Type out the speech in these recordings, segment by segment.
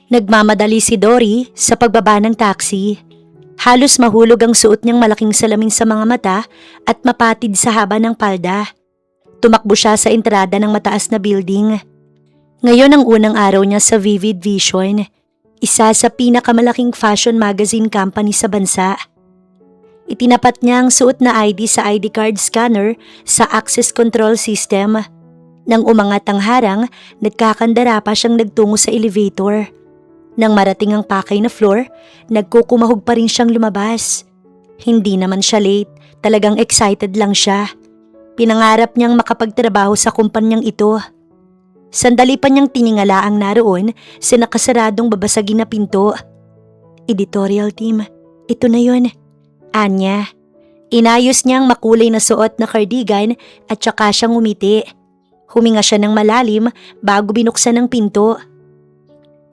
Nagmamadali si Dory sa pagbaba ng taxi. Halos mahulog ang suot niyang malaking salamin sa mga mata at mapatid sa haba ng palda. Tumakbo siya sa entrada ng mataas na building. Ngayon ang unang araw niya sa Vivid Vision, isa sa pinakamalaking fashion magazine company sa bansa. Itinapat niya ang suot na ID sa ID card scanner sa access control system. Nang umangat ang harang, nagkakandara pa siyang nagtungo sa elevator. Nang marating ang pakay na floor, nagkukumahog pa rin siyang lumabas. Hindi naman siya late, talagang excited lang siya. Pinangarap niyang makapagtrabaho sa kumpanyang ito. Sandali pa niyang tiningala ang naroon sa nakasaradong babasagin na pinto. Editorial team, ito na yun. Anya. Inayos niyang makulay na suot na cardigan at saka siyang umiti. Huminga siya ng malalim bago binuksan ang pinto.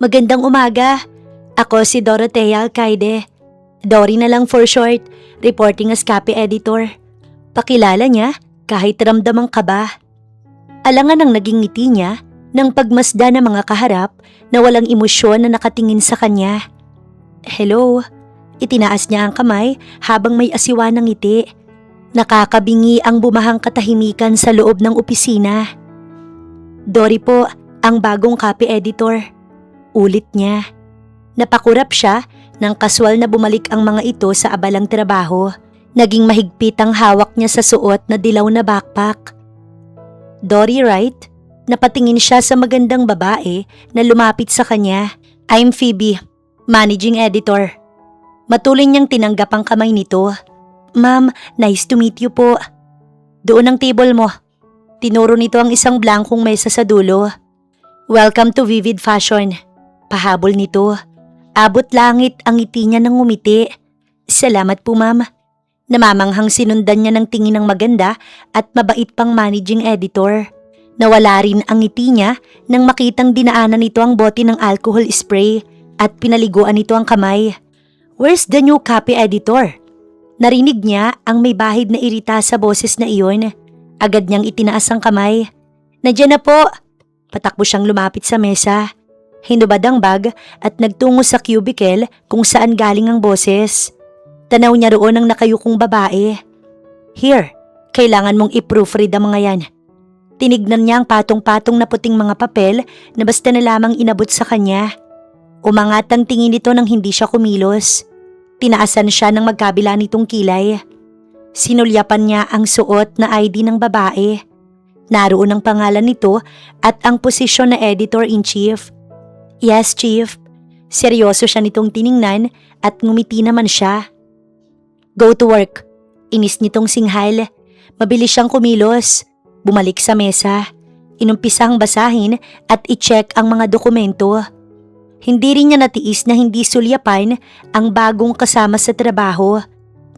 Magandang umaga. Ako si Dorothea Alcaide. Dory na lang for short, reporting as copy editor. Pakilala niya kahit ramdam ang kaba. Alangan ang naging ngiti niya nang pagmasda ng mga kaharap na walang emosyon na nakatingin sa kanya. Hello. Itinaas niya ang kamay habang may asiwa ng ngiti. Nakakabingi ang bumahang katahimikan sa loob ng opisina. Dory po, ang bagong copy editor. Ulit niya. Napakurap siya nang kaswal na bumalik ang mga ito sa abalang trabaho. Naging mahigpit ang hawak niya sa suot na dilaw na backpack. Dory right? Napatingin siya sa magandang babae na lumapit sa kanya. I'm Phoebe, managing editor. Matuloy niyang tinanggap ang kamay nito. Ma'am, nice to meet you po. Doon ang table mo. Tinuro nito ang isang blankong mesa sa dulo. Welcome to Vivid Fashion. Pahabol nito. Abot langit ang ngiti niya nang ngumiti. Salamat po ma'am. Namamanghang sinundan niya ng tingin ng maganda at mabait pang managing editor. Nawala rin ang ngiti niya nang makitang dinaanan nito ang bote ng alcohol spray at pinaliguan nito ang kamay. Where's the new copy editor? Narinig niya ang may bahid na irita sa boses na iyon. Agad niyang itinaas ang kamay. Nandiyan na po. Patakbo siyang lumapit sa mesa. Hinubad ang bag at nagtungo sa cubicle kung saan galing ang boses. Tanaw niya roon ang nakayukong babae. Here, kailangan mong i-proofread ang mga yan. Tinignan niya ang patong-patong na puting mga papel na basta na lamang inabot sa kanya. Umangat ang tingin nito nang hindi siya kumilos. Tinaasan siya ng magkabila nitong kilay. Sinulyapan niya ang suot na ID ng babae. Naroon ang pangalan nito at ang posisyon na editor-in-chief. Yes, chief. Seryoso siya nitong tiningnan at ngumiti naman siya. Go to work. Inis nitong singhal. Mabilis siyang kumilos. Bumalik sa mesa. Inumpisang basahin at i-check ang mga dokumento. Hindi rin niya natiis na hindi sulyapan ang bagong kasama sa trabaho.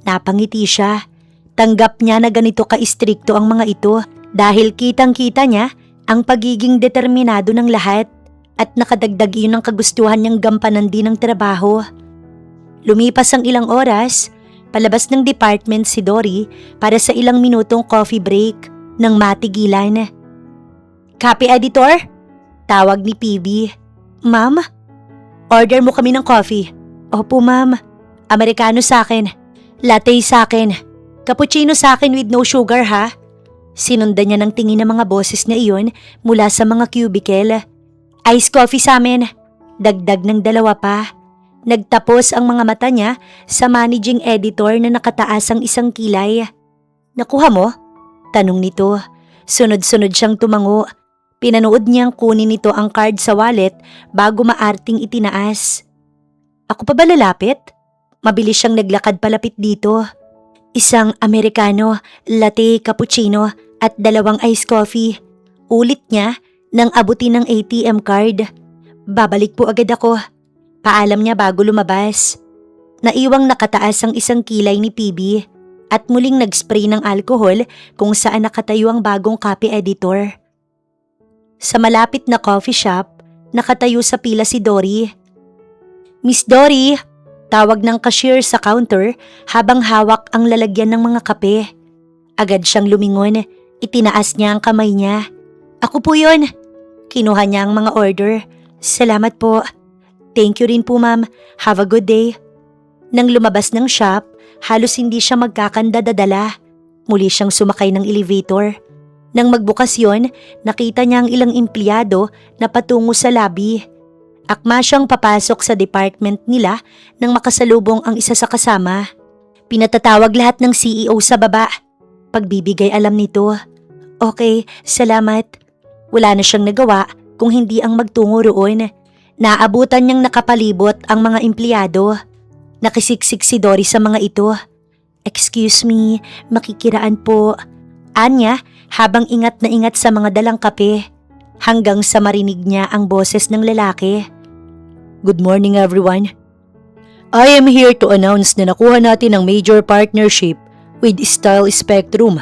Napangiti siya. Tanggap niya na ganito ka-istrikto ang mga ito dahil kitang-kita niya ang pagiging determinado ng lahat at nakadagdag iyon ng kagustuhan niyang gampanan din ng trabaho. Lumipas ang ilang oras, palabas ng department si Dory para sa ilang minutong coffee break nang matigilan. Copy editor? Tawag ni PB. Ma'am? Order mo kami ng coffee. Opo ma'am. Americano sa akin. Latte sa akin. Cappuccino sa akin with no sugar ha. Sinundan niya ng tingin ng mga boses na iyon mula sa mga cubicle. Ice coffee sa amin. Dagdag ng dalawa pa. Nagtapos ang mga mata niya sa managing editor na nakataas ang isang kilay. Nakuha mo? Tanong nito. Sunod-sunod siyang tumango. Pinanood niyang kunin nito ang card sa wallet bago maarting itinaas. Ako pa ba lalapit? Mabilis siyang naglakad palapit dito. Isang Americano, latte, cappuccino at 2 iced coffee. Ulit niya nang abutin ng ATM card. Babalik po agad ako. Paalam niya bago lumabas. Naiwang nakataas ang isang kilay ni PB at muling nag-spray ng alcohol kung saan nakatayo ang bagong copy editor. Sa malapit na coffee shop, nakatayo sa pila si Dory. Miss Dory, tawag ng cashier sa counter habang hawak ang lalagyan ng mga kape. Agad siyang lumingon, itinaas niya ang kamay niya. Ako po yun. Kinuha niya ang mga order. Salamat po. Thank you rin po ma'am. Have a good day. Nang lumabas ng shop, halos hindi siya magkakandadadala. Muli siyang sumakay ng elevator. Nang magbukas yon, nakita niya ang ilang empleyado na patungo sa lobby. Akma siyang papasok sa department nila nang makasalubong ang isa sa kasama. Pinatatawag lahat ng CEO sa baba. Pagbibigay alam nito. Okay, salamat. Wala na siyang nagawa kung hindi ang magtungo roon. Naabutan niyang nakapalibot ang mga empleyado. Nakisiksik si Dory sa mga ito. Excuse me, makikiraan po. Anya habang ingat na ingat sa mga dalang kape. Hanggang sa marinig niya ang boses ng lalaki. Good morning everyone. I am here to announce na nakuha natin ang major partnership with Style Spectrum,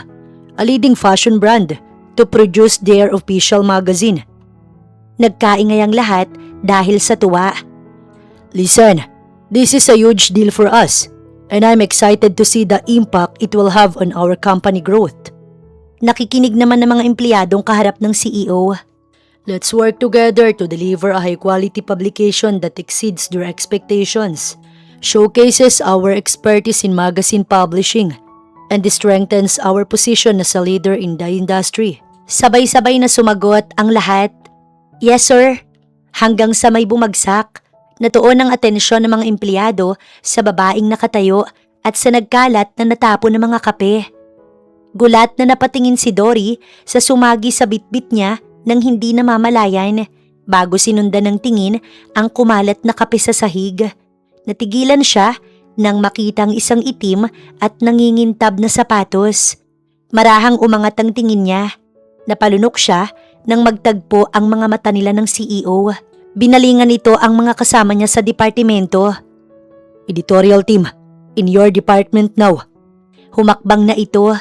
a leading fashion brand, to produce their official magazine. Nagkaingay ang lahat dahil sa tuwa. Listen, this is a huge deal for us and I'm excited to see the impact it will have on our company growth. Nakikinig naman ng mga empleyadong kaharap ng CEO. Let's work together to deliver a high-quality publication that exceeds their expectations, showcases our expertise in magazine publishing, and strengthens our position as a leader in the industry. Sabay-sabay na sumagot ang lahat. Yes sir. Hanggang sa may bumagsak, natuon ang atensyon ng mga empleyado sa babaeng nakatayo at sa nagkalat na natapon ng mga kape. Gulat na napatingin si Dory sa sumagi sa bitbit niya nang hindi namamalayan bago sinundan ng tingin ang kumalat na kape sa sahig. Natigilan siya nang makitang isang itim at nangingintab na sapatos. Marahang umangat ang tingin niya. Napalunok siya nang magtagpo ang mga mata nila ng CEO. Binalingan nito ang mga kasama niya sa departamento. Editorial team, in your department now. Humakbang na ito.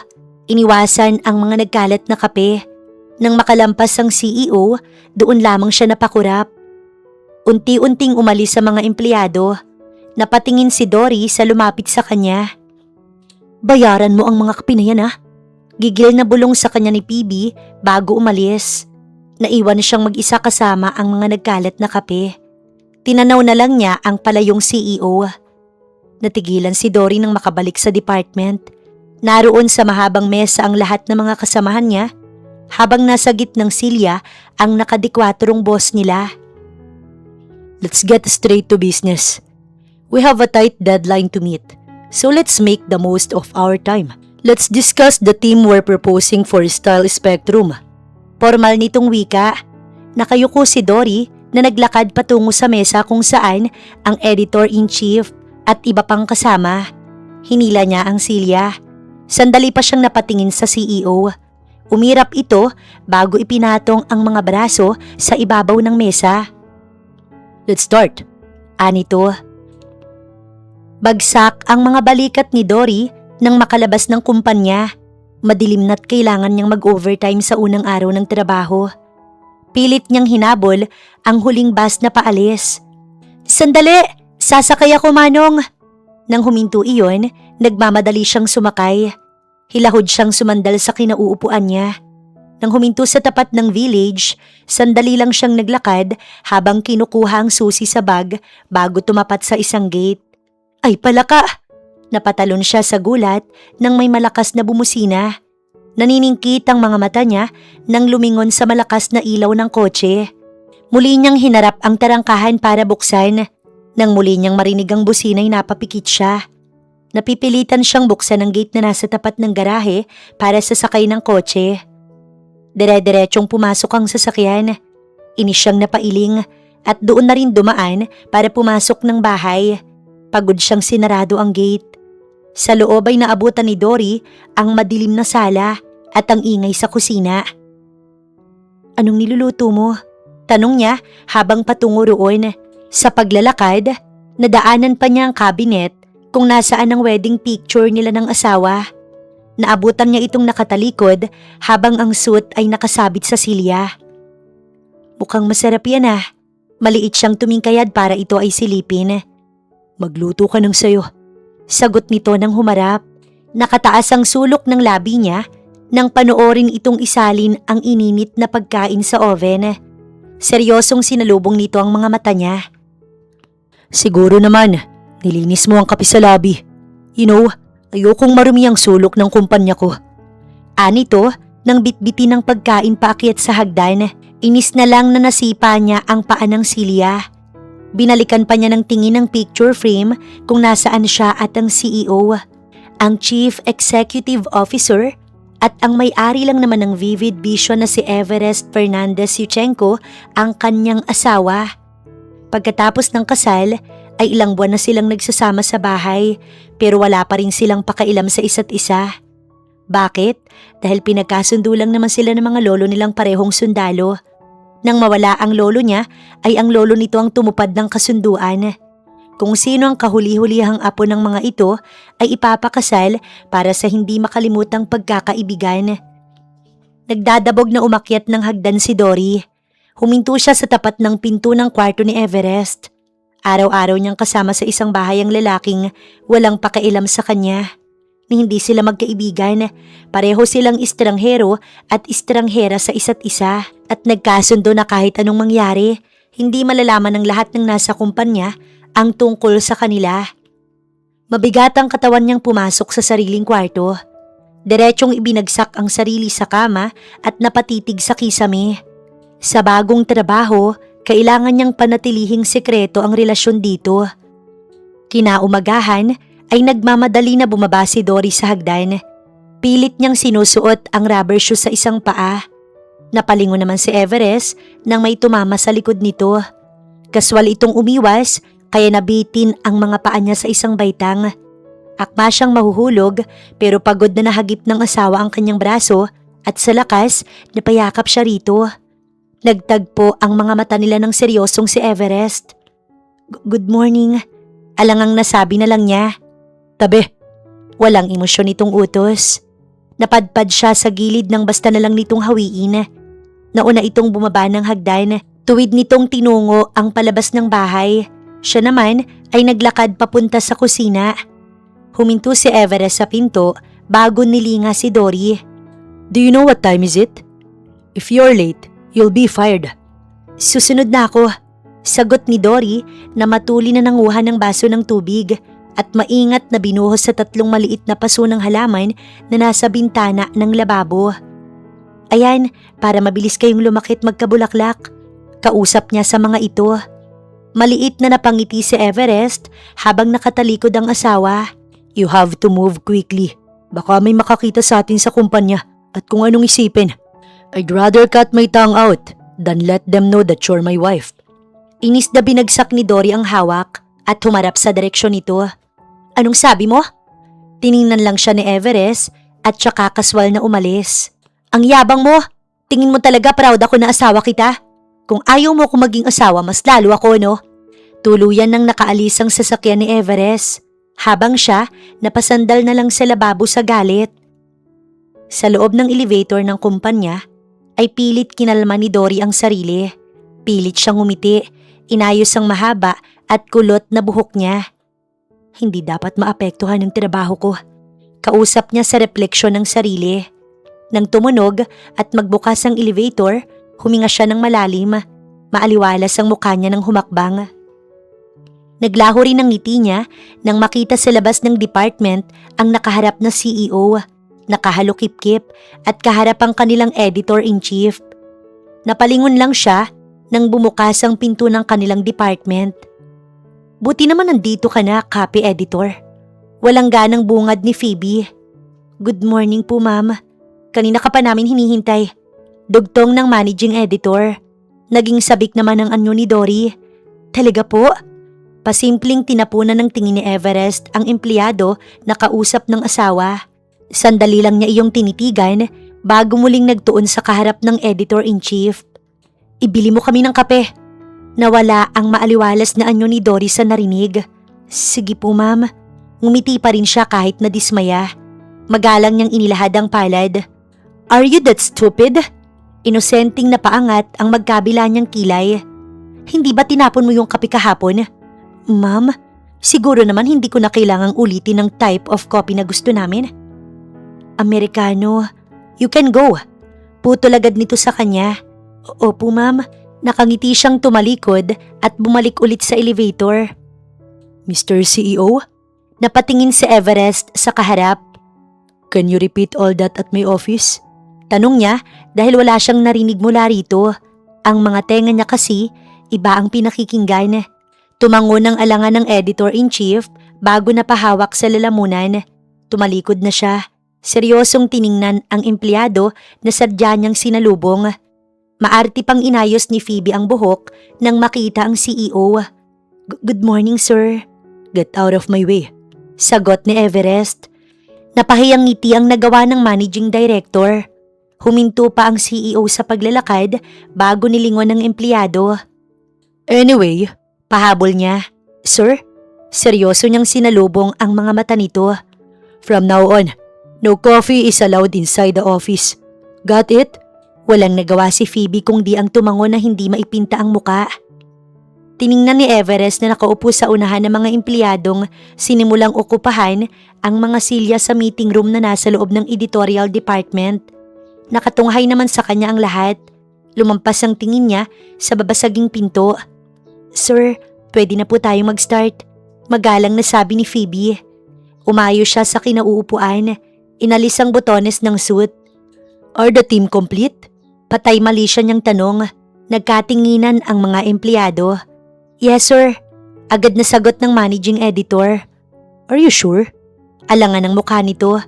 Iniwasan ang mga nagkalat na kape. Nang makalampas ang CEO, doon lamang siya napakurap. Unti-unting umalis sa mga empleyado. Napatingin si Dory sa lumapit sa kanya. Bayaran mo ang mga kape na yan ah. Gigil na bulong sa kanya ni PB bago umalis. Naiwan siyang mag-isa kasama ang mga nagkalat na kape. Tinanaw na lang niya ang palayong CEO. Natigilan si Dory nang makabalik sa department. Naroon sa mahabang mesa ang lahat ng mga kasamahan niya, habang nasa gitnang silya ang nakadikwatrong boss nila. Let's get straight to business. We have a tight deadline to meet, so let's make the most of our time. Let's discuss the theme we're proposing for Style Spectrum. Formal nitong wika. Nakayuko si Dory na naglakad patungo sa mesa kung saan ang editor-in-chief at iba pang kasama. Hinila niya ang silya. Sandali pa siyang napatingin sa CEO. Umirap ito bago ipinatong ang mga braso sa ibabaw ng mesa. Let's start. Anito. Bagsak ang mga balikat ni Dory nang makalabas ng kumpanya. Madilim na't kailangan niyang mag-overtime sa unang araw ng trabaho. Pilit niyang hinabol ang huling bus na paalis. Sandali! Sasakay ako, Manong! Nang huminto iyon, nagmamadali siyang sumakay. Hilahod siyang sumandal sa kinauupuan niya. Nang huminto sa tapat ng village, sandali lang siyang naglakad habang kinukuha ang susi sa bag bago tumapat sa isang gate. Ay palaka! Napatalon siya sa gulat nang may malakas na bumusina. Naniningkit ang mga mata niya nang lumingon sa malakas na ilaw ng kotse. Muli niyang hinarap ang tarangkahan para buksan. Nang muli niyang marinig ang busina'y napapikit siya. Napipilitan siyang buksan ang gate na nasa tapat ng garahe para sasakay ng kotse. Dire-diretsong pumasok ang sasakyan. Inis siyang napailing at doon na rin dumaan para pumasok ng bahay. Pagod siyang sinarado ang gate. Sa loob ay naabutan ni Dory ang madilim na sala at ang ingay sa kusina. Anong niluluto mo? Tanong niya habang patungo roon. Sa paglalakad, nadaanan pa niya ang cabinet kung nasaan ang wedding picture nila ng asawa. Naabutan niya itong nakatalikod habang ang suit ay nakasabit sa silya. Mukhang masarap yan ah. Maliit siyang tumingkayad para ito ay silipin. Magluto ka ng sayo. Sagot nito nang humarap. Nakataas ang sulok ng labi niya nang panoorin itong isalin ang ininit na pagkain sa oven. Seryosong sinalubong nito ang mga mata niya. Siguro naman, nilinis mo ang kape sa lobby. You know, ayokong marumi ang sulok ng kumpanya ko. Anito, nang bitbitin ng pagkain paakyat sa hagdan, inis na lang na nasipa niya ang paa ng Silya. Binalikan pa niya ng tingin ng picture frame kung nasaan siya at ang CEO, ang Chief Executive Officer at ang may-ari lang naman ng Vivid Vision na si Everest Fernandez Yuchenko ang kanyang asawa. Pagkatapos ng kasal ay ilang buwan na silang nagsasama sa bahay pero wala pa rin silang pakailam sa isa't isa. Bakit? Dahil pinagkasundo lang naman sila ng mga lolo nilang parehong sundalo. Nang mawala ang lolo niya ay ang lolo nito ang tumupad ng kasunduan. Kung sino ang kahuli-hulihang apo ng mga ito ay ipapakasal para sa hindi makalimutang pagkakaibigan. Nagdadabog na umakyat ng hagdan si Dory. Huminto siya sa tapat ng pinto ng kwarto ni Everest. Araw-araw niyang kasama sa isang bahay ang lalaking walang pakailam sa kanya. Ni hindi sila magkaibigan, pareho silang estranghero at estranghera sa isa't isa at nagkasundo na kahit anong mangyari, hindi malalaman ng lahat ng nasa kumpanya ang tungkol sa kanila. Mabigat ang katawan niyang pumasok sa sariling kwarto. Diretsong ibinagsak ang sarili sa kama at napatitig sa kisame. Sa bagong trabaho, kailangan niyang panatilihing sekreto ang relasyon dito. Kinaumagahan ay nagmamadali na bumaba si Dory sa hagdan. Pilit niyang sinusuot ang rubber shoes sa isang paa. Napalingon naman si Everest nang may tumama sa likod nito. Kaswal itong umiwas kaya nabitin ang mga paa niya sa isang baitang. Akma siyang mahuhulog pero pagod na nahagip ng asawa ang kanyang braso at sa lakas napayakap siya rito. Nagtagpo ang mga mata nila ng seryosong si Everest. Good morning. Alangang nasabi na lang niya. Tabi. Walang emosyon itong utos. Napadpad siya sa gilid ng basta na lang nitong hawiin. Nauna itong bumaba ng hagdan. Tuwid nitong tinungo ang palabas ng bahay. Siya naman ay naglakad papunta sa kusina. Huminto si Everest sa pinto bago nilinga si Dory. Do you know what time is it? If you're late, you'll be fired. Susunod na ako. Sagot ni Dory na matuli na nanguha ng baso ng tubig at maingat na binuhos sa 3 maliit na paso ng halaman na nasa bintana ng lababo. Ayan, para mabilis kayong lumakit magkabulaklak. Kausap niya sa mga ito. Maliit na napangiti si Everest habang nakatalikod ang asawa. You have to move quickly. Baka may makakita sa atin sa kumpanya at kung anong isipin. I'd rather cut my tongue out than let them know that you're my wife. Inis na binagsak ni Dory ang hawak at humarap sa direksyon nito. Anong sabi mo? Tiningnan lang siya ni Everest at saka kaswal na umalis. Ang yabang mo! Tingin mo talaga proud ako na asawa kita? Kung ayaw mo akong maging asawa, mas lalo ako, no? Tuluyan nang nakaalis ang sasakyan ni Everest. Habang siya, napasandal na lang sa lababo sa galit. Sa loob ng elevator ng kumpanya, ay pilit kinalma ni Dory ang sarili. Pilit siyang umiti, inayos ang mahaba at kulot na buhok niya. Hindi dapat maapektuhan ang trabaho ko. Kausap niya sa refleksyon ng sarili. Nang tumunog at magbukas ang elevator, huminga siya ng malalim. Maaliwalas ang mukha niya ng humakbang. Naglaho rin ang ngiti niya nang makita sa labas ng department ang nakaharap na CEO, nakahalukip-kip at kaharap ang kanilang editor-in-chief. Napalingon lang siya nang bumukas ang pinto ng kanilang department. Buti naman nandito ka na, copy editor. Walang ganang bungad ni Phoebe. Good morning po, ma'am. Kanina ka pa namin hinihintay. Dugtong ng managing editor. Naging sabik naman ang anyo ni Dory. Talaga po? Pasimpleng tinapunan ng tingin ni Everest ang empleyado na kausap ng asawa. Sandali lang niya iyong tinitigan bago muling nagtuon sa kaharap ng editor-in-chief. Ibili mo kami ng kape. Nawala ang maaliwalas na anyo ni Dory sa narinig. Sige po, ma'am. Ngumiti pa rin siya kahit nadismaya. Magalang niyang inilahad ang palad. Are you that stupid? Inosenteng napaangat ang magkabila niyang kilay. Hindi ba tinapon mo yung kape kahapon? Ma'am, siguro naman hindi ko na kailangang ulitin ang type of coffee na gusto namin. Americano, you can go. Putol agad nito sa kanya. Opo, ma'am. Nakangiti siyang tumalikod at bumalik ulit sa elevator. Mr. CEO? Napatingin si Everest sa kaharap. Can you repeat all that at my office? Tanong niya dahil wala siyang narinig mula rito. Ang mga tenga niya kasi, iba ang pinakikinggan. Tumango ng alangan ng editor-in-chief bago napahawak sa lalamunan. Tumalikod na siya. Seryosong tiningnan ang empleyado na sadya niyang sinalubong. Maarte pang inayos ni Phoebe ang buhok nang makita ang CEO. Good morning, sir. Get out of my way. Sagot ni Everest. Napahiyang ngiti ang nagawa ng managing director. Huminto pa ang CEO sa paglalakad bago nilingon ng empleyado. Anyway, pahabol niya. Sir, seryoso niyang sinalubong ang mga mata nito. From now on, no coffee is allowed inside the office. Got it? Walang nagawa si Phoebe kung di ang tumango na hindi maipinta ang muka. Tiningnan ni Everest na nakaupo sa unahan ng mga empleyadong sinimulang okupahan ang mga silya sa meeting room na nasa loob ng editorial department. Nakatunghay naman sa kanya ang lahat. Lumampas ang tingin niya sa babasaging pinto. Sir, pwede na po tayong mag-start. Magalang na sabi ni Phoebe. Umayo siya sa kinauupuan. Inalis ang botones ng suit. Are the team complete? Patay mali siya niyang tanong. Nagkatinginan ang mga empleyado. Yes, sir. Agad na sagot ng managing editor. Are you sure? Alangan ang mukha nito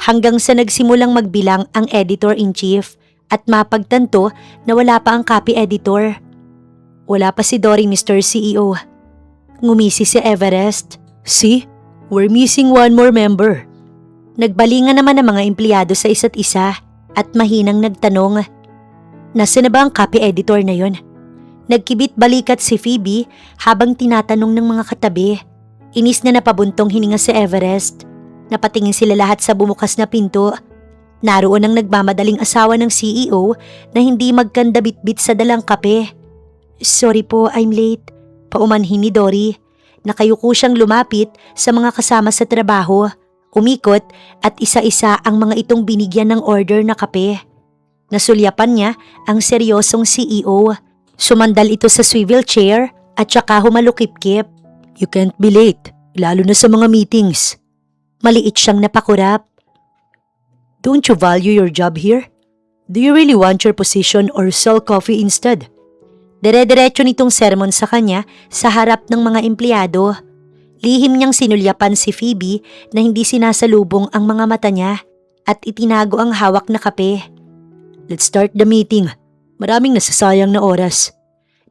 hanggang sa nagsimulang magbilang ang editor-in-chief at mapagtanto na wala pa ang copy editor. Wala pa si Dory, Mr. CEO. Ngumisi si Everest. See? We're missing one more member. Nagbalingan naman ang mga empleyado sa isa't isa at mahinang nagtanong. Nasaan na ba ang copy editor na yon? Nagkibit balikat si Phoebe habang tinatanong ng mga katabi. Inis na napabuntong hininga si Everest. Napatingin sila lahat sa bumukas na pinto. Naroon ang nagmamadaling asawa ng CEO na hindi magkanda bitbit sa dalang kape. Sorry po, I'm late. Paumanhin ni Dory. Nakayuko siyang lumapit sa mga kasama sa trabaho. Umikot at isa-isa ang mga itong binigyan ng order na kape. Nasulyapan niya ang seryosong CEO. Sumandal ito sa swivel chair at saka humalukip-kip. You can't be late, lalo na sa mga meetings. Maliit siyang napakurap. Don't you value your job here? Do you really want your position or sell coffee instead? Dire-diretso nitong sermon sa kanya sa harap ng mga empleyado. Lihim niyang sinulyapan si Phoebe na hindi sinasalubong ang mga mata niya at itinago ang hawak na kape. Let's start the meeting. Maraming nasasayang na oras.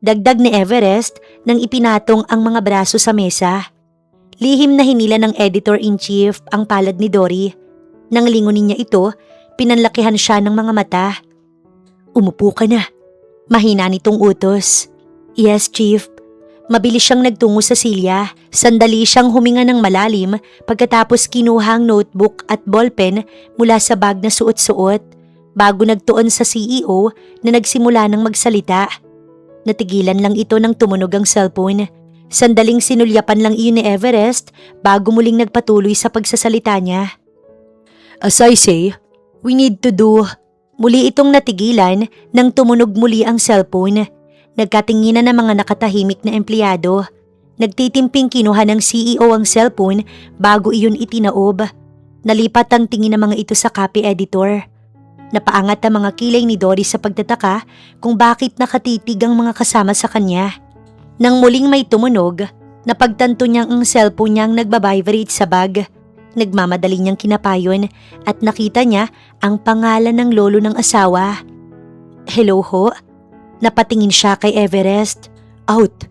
Dagdag ni Everest nang ipinatong ang mga braso sa mesa. Lihim na hinila ng editor-in-chief ang palad ni Dory. Nang lingunin niya ito, pinanlakihan siya ng mga mata. Umupo ka na. Mahina nitong utos. Yes, Chief. Mabilis siyang nagtungo sa silya. Sandali siyang huminga ng malalim pagkatapos kinuha ang notebook at ballpen mula sa bag na suot-suot. Bago nagtuon sa CEO na nagsimula ng magsalita. Natigilan lang ito nang tumunog ang cellphone. Sandaling sinulyapan lang iyon ni Everest bago muling nagpatuloy sa pagsasalita niya. As I say, we need to do. Muli itong natigilan nang tumunog muli ang cellphone. Nagkatinginan ng mga nakatahimik na empleyado. Nagtitimping kinuha ng CEO ang cellphone bago iyon itinaob. Nalipat ang tingin ng mga ito sa copy editor. Napaangat ang mga kilay ni Dory sa pagtataka kung bakit nakatitig ang mga kasama sa kanya. Nang muling may tumunog, napagtanto niyang ang cellphone niyang nagbabibrate sa bag. Nagmamadali niyang kinapayon at nakita niya ang pangalan ng lolo ng asawa. Hello ho? Napatingin siya kay Everest. Out.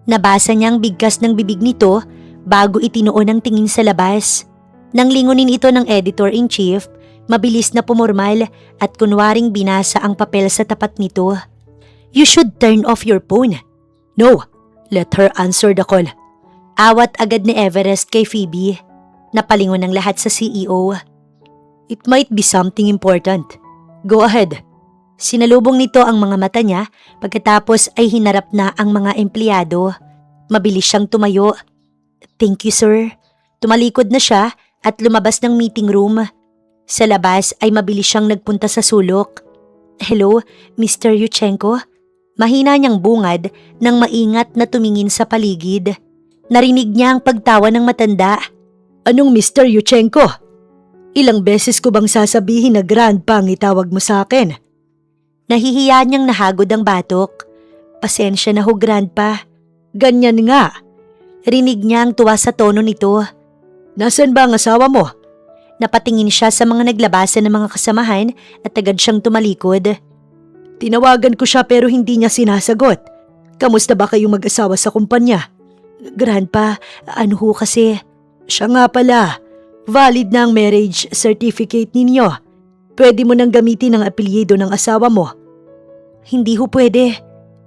Nabasa niya ang bigkas ng bibig nito bago itinuon ang tingin sa labas. Nang lingunin ito ng editor-in-chief, mabilis na pumormal at kunwaring binasa ang papel sa tapat nito. You should turn off your phone. No, let her answer the call. Awat agad ni Everest kay Phoebe. Napalingon ng lahat sa CEO. It might be something important. Go ahead. Sinalubong nito ang mga mata niya pagkatapos ay hinarap na ang mga empleyado. Mabilis siyang tumayo. Thank you, sir. Tumalikod na siya at lumabas ng meeting room. Sa labas ay mabilis siyang nagpunta sa sulok. Hello, Mr. Yuchenko? Mahina niyang bungad nang maingat na tumingin sa paligid. Narinig niya ang pagtawa ng matanda. Anong Mr. Yuchenko? Ilang beses ko bang sasabihin na grandpa ang itawag mo sa akin? Nahihiya niyang nahagod ang batok. Pasensya na ho, grandpa. Ganyan nga. Rinig niya ang tuwa sa tono nito. Nasaan ba ang asawa mo? Napatingin siya sa mga naglabasan ng mga kasamahan at agad siyang tumalikod. Tinawagan ko siya pero hindi niya sinasagot. Kamusta ba kayong mag-asawa sa kumpanya? Grandpa, ano ho kasi? Siya nga pala. Valid na ang marriage certificate ninyo. Pwede mo nang gamitin ang apelyido ng asawa mo. Hindi ho pwede.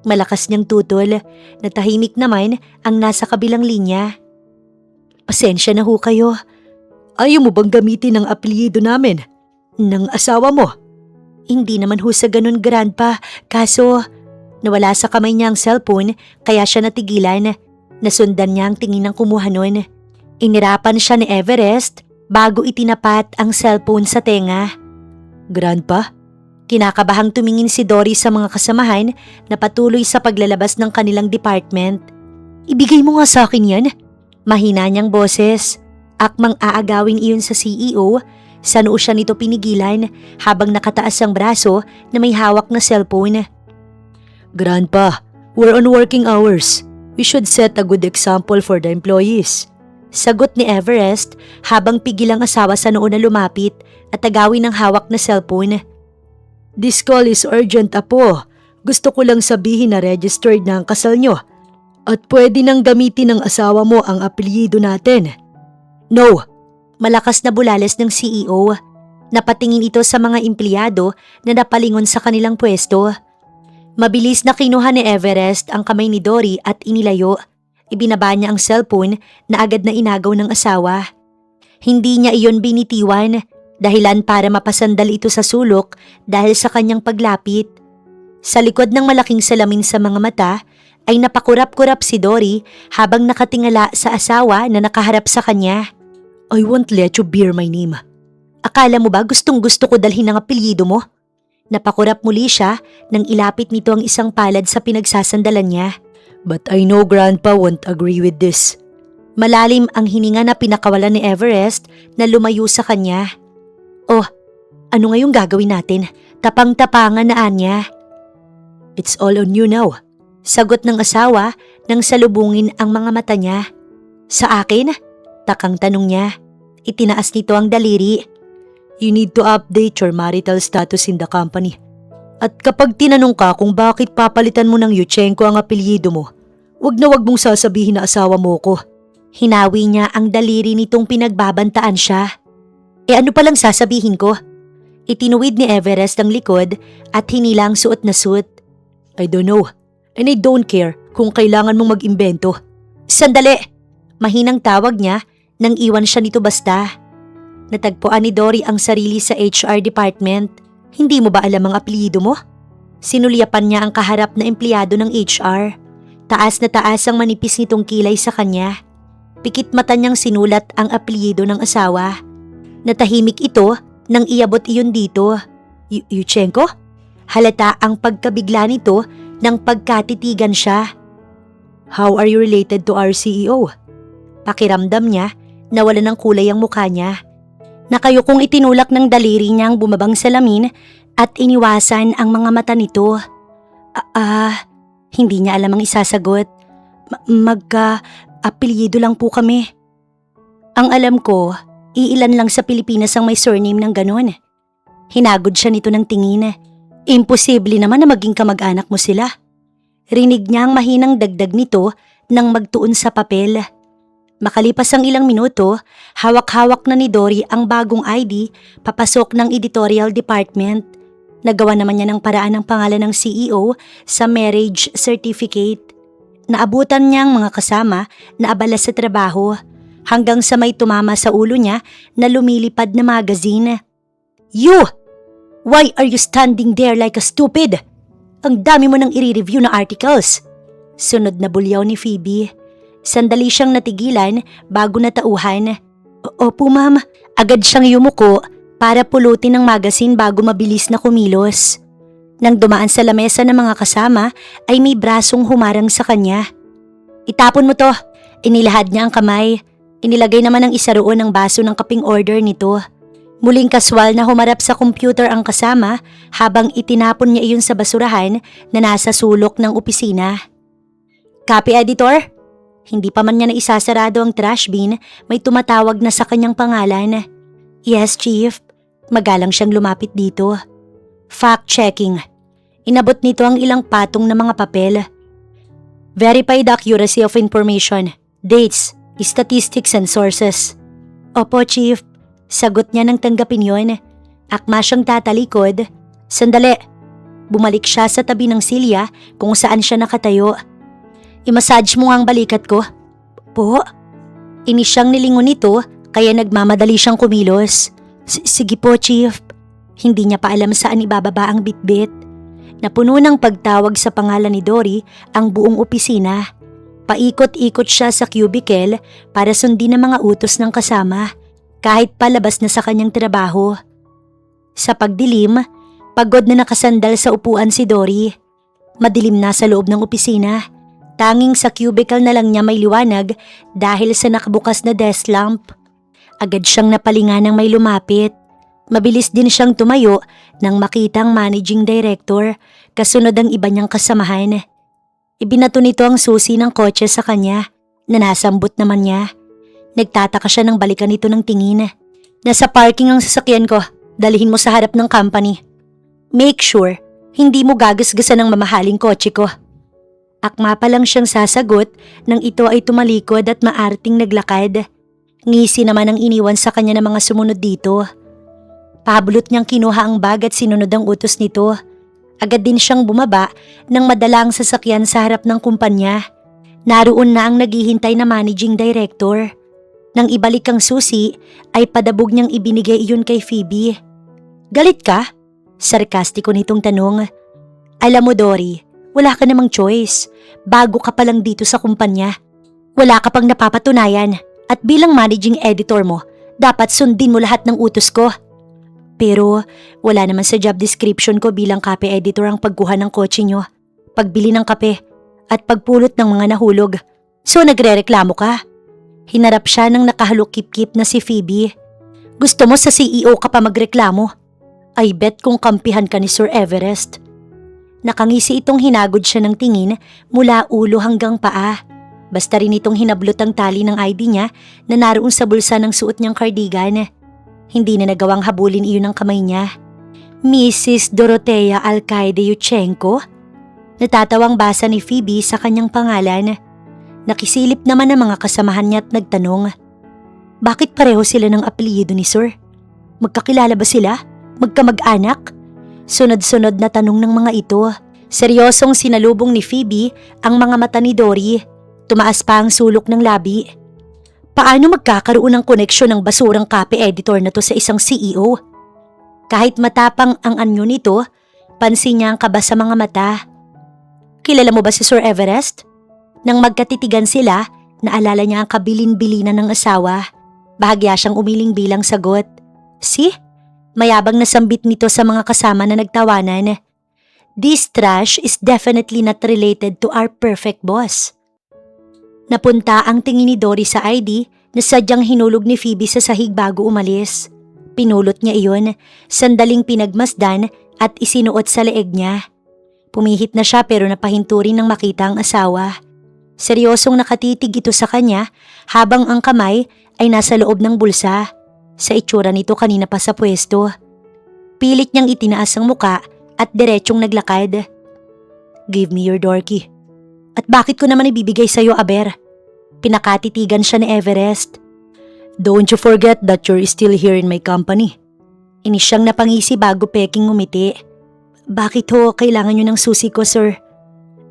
Malakas niyang tutol. Natahimik naman ang nasa kabilang linya. Pasensya na ho kayo. Ayaw mo bang gamitin ang apelyido namin? Ng asawa mo? Hindi naman ho sa ganun, grandpa. Kaso, nawala sa kamay niya ang cellphone kaya siya natigilan. Nasundan niya ang tingin ng kumuha nun. Inirapan siya ni Everest bago itinapat ang cellphone sa tenga. Grandpa? Kinakabahang tumingin si Dory sa mga kasamahan na patuloy sa paglalabas ng kanilang department. Ibigay mo nga sa akin yan. Mahina niyang boses. Akmang aagawin iyon sa CEO, sa noo siya nito pinigilan habang nakataas ang braso na may hawak na cellphone. Grandpa, we're on working hours. We should set a good example for the employees. Sagot ni Everest habang pigil ang asawa sa noo na lumapit at agawin ang hawak na cellphone. This call is urgent, apo. Gusto ko lang sabihin na registered na ang kasal nyo. At pwede nang gamitin ng asawa mo ang apelyido natin. No! Malakas na bulalas ng CEO. Napatingin ito sa mga empleyado na napalingon sa kanilang pwesto. Mabilis na kinuha ni Everest ang kamay ni Dory at inilayo. Ibinaba niya ang cellphone na agad na inagaw ng asawa. Hindi niya iyon binitiwan, dahilan para mapasandal ito sa sulok dahil sa kanyang paglapit. Sa likod ng malaking salamin sa mga mata ay napakurap-kurap si Dory habang nakatingala sa asawa na nakaharap sa kanya. I won't let you bear my name. Akala mo ba gustong-gusto ko dalhin ang apelyido mo? Napakurap muli siya nang ilapit nito ang isang palad sa pinagsasandalan niya. But I know Grandpa won't agree with this. Malalim ang hininga na pinakawalan ni Everest na lumayo sa kanya. Oh, ano ngayong gagawin natin? Tapang-tapangan na anya. It's all on you now. Sagot ng asawa nang salubungin ang mga mata niya. Sa akin? Takang tanong niya. Itinaas nito ang daliri. You need to update your marital status in the company. At kapag tinanong ka kung bakit papalitan mo ng Yuchenko ang apelyido mo, wag na wag mong sasabihin na asawa mo ko. Hinawi niya ang daliri nitong pinagbabantaan siya. Ano palang sasabihin ko? Itinuwid ni Everest ang likod at hinila ang suot na suit. I don't know. And I don't care kung kailangan mong mag-imbento. Sandali! Mahinang tawag niya nang iwan siya nito basta. Natagpuan ni Dory ang sarili sa HR department. Hindi mo ba alam ang apelyido mo? Sinulyapan niya ang kaharap na empleyado ng HR. Taas na taas ang manipis nitong kilay sa kanya. Pikit mata niyang sinulat ang apelyido ng asawa. Natahimik ito nang iabot iyon dito. Yuchenko? Halata ang pagkabigla nito nang pagkatitigan siya. How are you related to our CEO? Pakiramdam niya, nawala ng kulay ang mukha niya. Nakayukong itinulak ng daliri niya ang bumabang salamin at iniwasan ang mga mata nito. Hindi niya alam ang isasagot. Apelyido lang po kami. Ang alam ko, iilan lang sa Pilipinas ang may surname ng ganon. Hinagod siya nito ng tingin. Imposible naman na maging kamag-anak mo sila. Rinig niya ang mahinang dagdag nito nang magtuon sa papel. Makalipas ang ilang minuto, hawak-hawak na ni Dory ang bagong ID papasok ng editorial department. Nagawa naman niya ng paraan ng pangalan ng CEO sa marriage certificate. Naabutan niya ang mga kasama na abala sa trabaho hanggang sa may tumama sa ulo niya na lumilipad na magazine. You! Why are you standing there like a stupid? Ang dami mo nang i-review na articles. Sunod na bulyaw ni Phoebe. Sandali siyang natigilan bago natauhan. Opo ma'am, agad siyang yumuko para pulutin ang magazine bago mabilis na kumilos. Nang dumaan sa lamesa ng mga kasama ay may brasong humarang sa kanya. Itapon mo to, Inilahad niya ang kamay. Inilagay naman ng isa roon ang baso ng kaping order nito. Muling kaswal na humarap sa computer ang kasama habang itinapon niya iyon sa basurahan na nasa sulok ng opisina. Copy editor? Hindi pa man niya na isasarado ang trash bin, may tumatawag na sa kanyang pangalan. Yes, Chief. Magalang siyang lumapit dito. Fact-checking. Inabot nito ang ilang patong na mga papel. Verify the accuracy of information, dates, statistics and sources. Opo, Chief. Sagot niya nang tanggapin yon. Akma siyang tatalikod. Sandali. Bumalik siya sa tabi ng silya kung saan siya nakatayo. I-massage mo nga ang balikat ko. Po? Inis siyang nilingon nito kaya nagmamadali siyang kumilos. Sige po, Chief. Hindi niya pa alam saan ibababa ang bitbit. Napuno ng pagtawag sa pangalan ni Dory ang buong opisina. Paikot-ikot siya sa cubicle para sundin ang mga utos ng kasama kahit palabas na sa kanyang trabaho. Sa pagdilim, pagod na nakasandal sa upuan si Dory. Madilim na sa loob ng opisina. Tanging sa cubicle na lang niya may liwanag dahil sa nakabukas na desk lamp. Agad siyang napalinga ng may lumapit. Mabilis din siyang tumayo nang makita ang managing director kasunod ang iba niyang kasamahan. Ibinato nito ang susi ng kotse sa kanya na nasambot naman niya. Nagtataka siya nang balikan nito ng tingin. Nasa parking ang sasakyan ko, dalhin mo sa harap ng company. Make sure, hindi mo gagasgasan ng mamahaling kotse ko. Akma pa lang siyang sasagot nang ito ay tumalikod at maarting naglakad. Ngisi naman ang iniwan sa kanya ng mga sumunod dito. Pabulot niyang kinuha ang bag at sinunod ang utos nito. Agad din siyang bumaba nang madala ang sasakyan sa harap ng kumpanya. Naroon na ang naghihintay na managing director. Nang ibalik ang susi, ay padabog niyang ibinigay iyon kay Phoebe. Galit ka? Sarkastiko nitong tanong. Alam mo, Dory, wala ka namang choice. Bago ka pa lang dito sa kumpanya. Wala ka pang napapatunayan at bilang managing editor mo, dapat sundin mo lahat ng utos ko. Pero wala naman sa job description ko bilang copy editor ang pagkuha ng kotse nyo, pagbili ng kape, at pagpulot ng mga nahulog. So nagrereklamo ka? Hinarap siya ng nakahalukip-kip na si Phoebe. Gusto mo sa CEO ka pa magreklamo? I bet kung kampihan ka ni Sir Everest. Nakangisi itong hinagod siya ng tingin mula ulo hanggang paa. Basta rin itong hinablot ang tali ng ID niya na naroon sa bulsa ng suot niyang cardigan. Hindi na nagawang habulin iyon ng kamay niya. Mrs. Dorothea Alcaide Yuchenko? Natatawang basa ni Phoebe sa kanyang pangalan. Nakisilip naman ang mga kasamahan niya at nagtanong. Bakit pareho sila ng apelyido ni Sir? Magkakilala ba sila? Magkamag-anak? Sunod-sunod na tanong ng mga ito. Seryosong sinalubong ni Phoebe ang mga mata ni Dory. Tumaas pa ang sulok ng labi. Paano magkakaroon ng koneksyon ng basurang copy editor na to sa isang CEO? Kahit matapang ang anyo nito, pansin niya ang kaba sa mga mata. Kilala mo ba si Sir Everest? Nang magkatitigan sila, naalala niya ang kabilin-bilinan ng asawa. Bahagya siyang umiling bilang sagot. Si? Mayabang nasambit nito sa mga kasama na nagtawanan. This trash is definitely not related to our perfect boss. Napunta ang tingin ni Dory sa ID na sadyang hinulog ni Phoebe sa sahig bago umalis. Pinulot niya iyon, sandaling pinagmasdan at isinuot sa leeg niya. Pumihit na siya pero napahinto rin nang makita ang asawa. Seryosong nakatitig ito sa kanya habang ang kamay ay nasa loob ng bulsa. Sa itsura nito kanina pa sa pwesto. Pilit niyang itinaas ang muka at diretsong naglakad. Give me your door key. At bakit ko naman ibibigay sa'yo, Aber? Pinakatitigan siya ni Everest. Don't you forget that you're still here in my company. Inis siyang napangisi bago peking ngumiti. Bakit ho kailangan niyo ng susi ko, sir?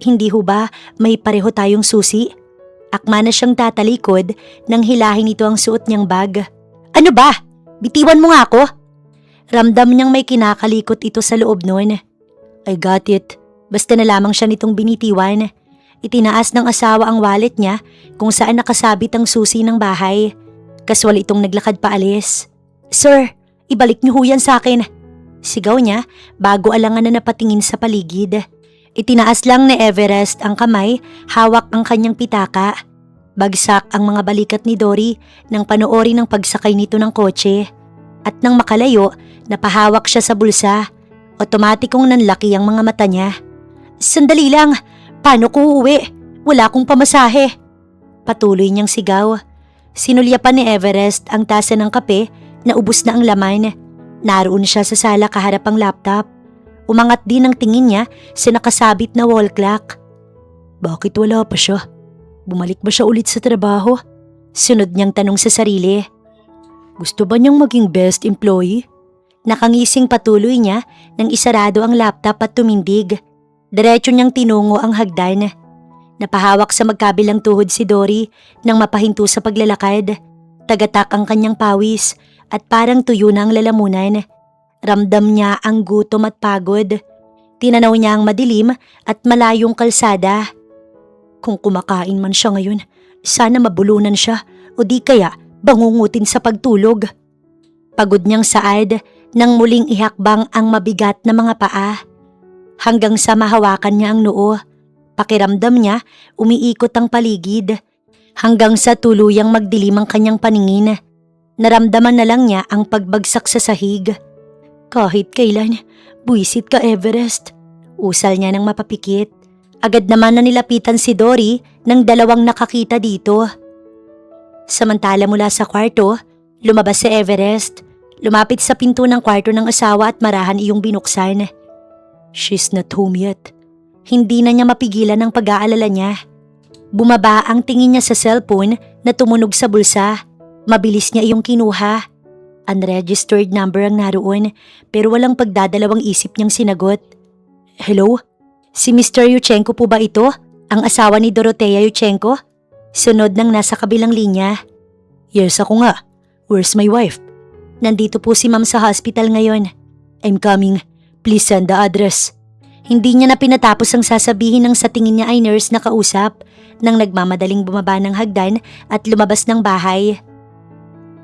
Hindi ho ba may pareho tayong susi? Akma na siyang tatalikod nang hilahin ito ang suot niyang bag. Ano ba? Bitiwan mo nga ako? Ramdam niyang may kinakalikot ito sa loob nun. I got it. Basta na lamang siya nitong binitiwan. Itinaas ng asawa ang wallet niya kung saan nakasabit ang susi ng bahay. Kaswal itong naglakad paalis. Sir, ibalik niyo ho yan sa akin. Sigaw niya bago alangan na napatingin sa paligid. Itinaas lang ni Everest ang kamay, hawak ang kanyang pitaka. Bagsak ang mga balikat ni Dory nang panoorin ng pagsakay nito ng kotse. At nang makalayo, napahawak siya sa bulsa. Otomatikong nanlaki ang mga mata niya. Sandali lang, paano ko uuwi? Wala akong pamasahe. Patuloy niyang sigaw. Sinulyapan ni Everest ang tasa ng kape na ubos na ang laman. Naroon siya sa sala kaharap ang laptop. Umangat din ang tingin niya sa nakasabit na wall clock. Bakit wala pa siya? Bumalik ba siya ulit sa trabaho? Sunod niyang tanong sa sarili. Gusto ba niyang maging best employee? Nakangising patuloy niya nang isarado ang laptop at tumindig. Diretso niyang tinungo ang hagdan. Napahawak sa magkabilang tuhod si Dory nang mapahinto sa paglalakad. Tagatak ang kanyang pawis at parang tuyo na ang lalamunan. Ramdam niya ang gutom at pagod. Tinanaw niya ang madilim at malayong kalsada. Kung kumakain man siya ngayon, sana mabulunan siya o di kaya bangungutin sa pagtulog. Pagod niyang saad nang muling ihakbang ang mabigat na mga paa. Hanggang sa mahawakan niya ang noo. Pakiramdam niya, umiikot ang paligid. Hanggang sa tuluyang magdilim ang kanyang paningin. Naramdaman na lang niya ang pagbagsak sa sahig. Kahit kailan, buwisit ka Everest. Usal niya ng mapapikit. Agad naman na nilapitan si Dory ng dalawang nakakita dito. Samantala mula sa kwarto, lumabas si Everest. Lumapit sa pinto ng kwarto ng asawa at marahan iyong binuksan. She's not home yet. Hindi na niya mapigilan ang pag-aalala niya. Bumaba ang tingin niya sa cellphone na tumunog sa bulsa. Mabilis niya iyong kinuha. Unregistered number ang naroon pero walang pagdadalawang isip niyang sinagot. Hello? Si Mr. Yuchenko po ba ito? Ang asawa ni Dorothea Yuchenko? Sunod ng nasa kabilang linya. Yes, ako nga. Where's my wife? Nandito po si ma'am sa hospital ngayon. I'm coming. Please send the address. Hindi niya na pinatapos ang sasabihin ng sa tingin niya ay nurse na kausap nang nagmamadaling bumaba ng hagdan at lumabas ng bahay.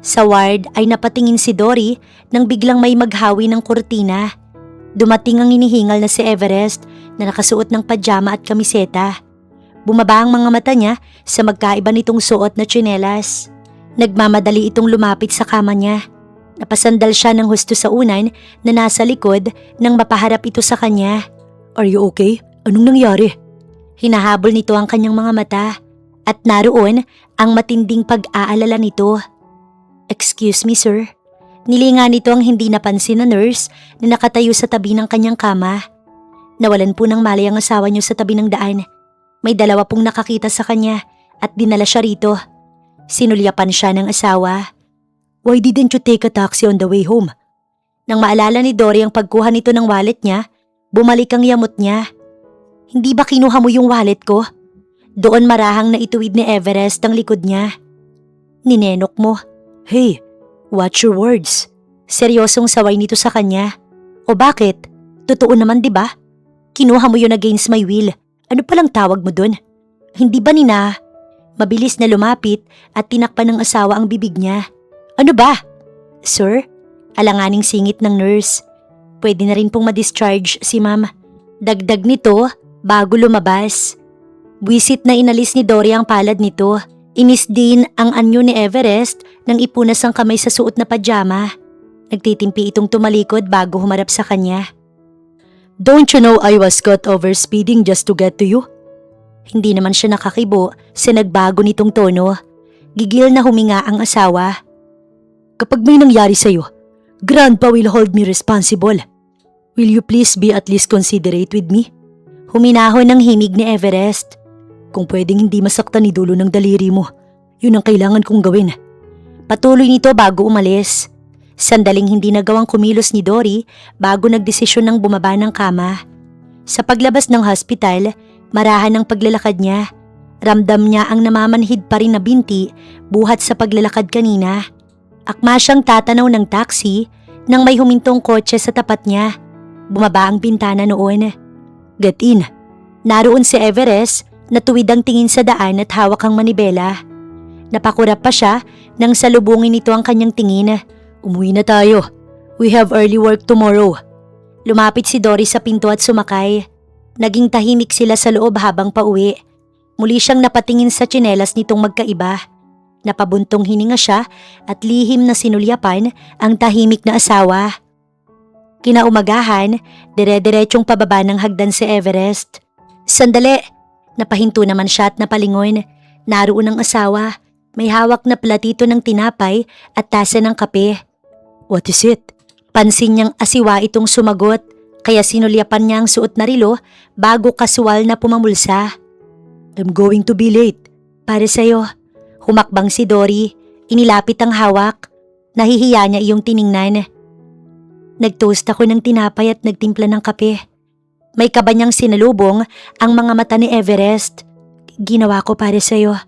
Sa ward ay napatingin si Dory nang biglang may maghawi ng kurtina. Dumating ang hinihingal na si Everest na nakasuot ng pajama at kamiseta. Bumaba ang mga mata niya sa magkaiba nitong suot na tsinelas. Nagmamadali itong lumapit sa kama niya. Napasandal siya ng husto sa unan na nasa likod nang mapaharap ito sa kanya. Are you okay? Anong nangyari? Hinahabol nito ang kanyang mga mata at naroon ang matinding pag-aalala nito. Excuse me, sir. Nilinga nito ang hindi napansin na nurse na nakatayo sa tabi ng kanyang kama. Nawalan po ng malay ang asawa niyo sa tabi ng daan. May dalawa pong nakakita sa kanya at dinala siya rito. Sinulyapan siya ng asawa. Why didn't you take a taxi on the way home? Nang maalala ni Dory ang pagkuha nito ng wallet niya, bumalik ang yamot niya. Hindi ba kinuha mo yung wallet ko? Doon marahang na ituwid ni Everest ang likod niya. Ninenok mo. Hey, watch your words. Seryosong saway nito sa kanya. O bakit? Totoo naman 'di ba? Kinuha mo yun against my will. Ano palang tawag mo dun? Hindi ba nina? Mabilis na lumapit at tinakpan ng asawa ang bibig niya. Ano ba? Sir? Alanganing singit ng nurse. Pwede na rin pong ma-discharge si ma'am. Dagdag nito bago lumabas. Buwisit na inalis ni Dory ang palad nito. Inis din ang anyo ni Everest nang ipunas ang kamay sa suot na pajama. Nagtitimpi itong tumalikod bago humarap sa kanya. Don't you know I was caught over speeding just to get to you? Hindi naman siya nakakibo sa nagbago nitong tono. Gigil na huminga ang asawa. Kapag may nangyari sa'yo, Grandpa will hold me responsible. Will you please be at least considerate with me? Huminahon ng himig ni Everest. Kung pwedeng hindi masaktan ni dulo ng daliri mo, yun ang kailangan kong gawin. Patuloy nito bago umalis. Sandaling hindi nagawang kumilos ni Dory bago nagdesisyon ng bumaba ng kama. Sa paglabas ng hospital, marahan ang paglalakad niya. Ramdam niya ang namamanhid pa rin na binti buhat sa paglalakad kanina. Akma siyang tatanaw ng taxi nang may humintong kotse sa tapat niya. Bumaba ang bintana noon. Get in. Naroon si Everest na tuwid ang tingin sa daan at hawak ang manibela. Napakurap pa siya nang salubungin nito ang kanyang tingin. Umuwi na tayo. We have early work tomorrow. Lumapit si Dory sa pinto at sumakay. Naging tahimik sila sa loob habang pauwi. Muli siyang napatingin sa tsinelas nitong magkaiba. Napabuntong hininga siya at lihim na sinulyapan ang tahimik na asawa. Kinaumagahan, dire-diretsyong pababa ng hagdan si Everest. Sandali! Napahinto naman siya at napalingon. Naroon ang asawa. May hawak na platito ng tinapay at tasa ng kape. What is it? Pansin niyang asiwa itong sumagot, kaya sinulyapan niya ang suot na relo bago kasual na pumamulsa. I'm going to be late. Para sa'yo. Humakbang si Dory. Inilapit ang hawak. Nahihiya niya iyong tiningnan. Nagtoast ako ng tinapay at nagtimpla ng kape. May kaba niyang sinalubong ang mga mata ni Everest. Ginawa ko para sa'yo.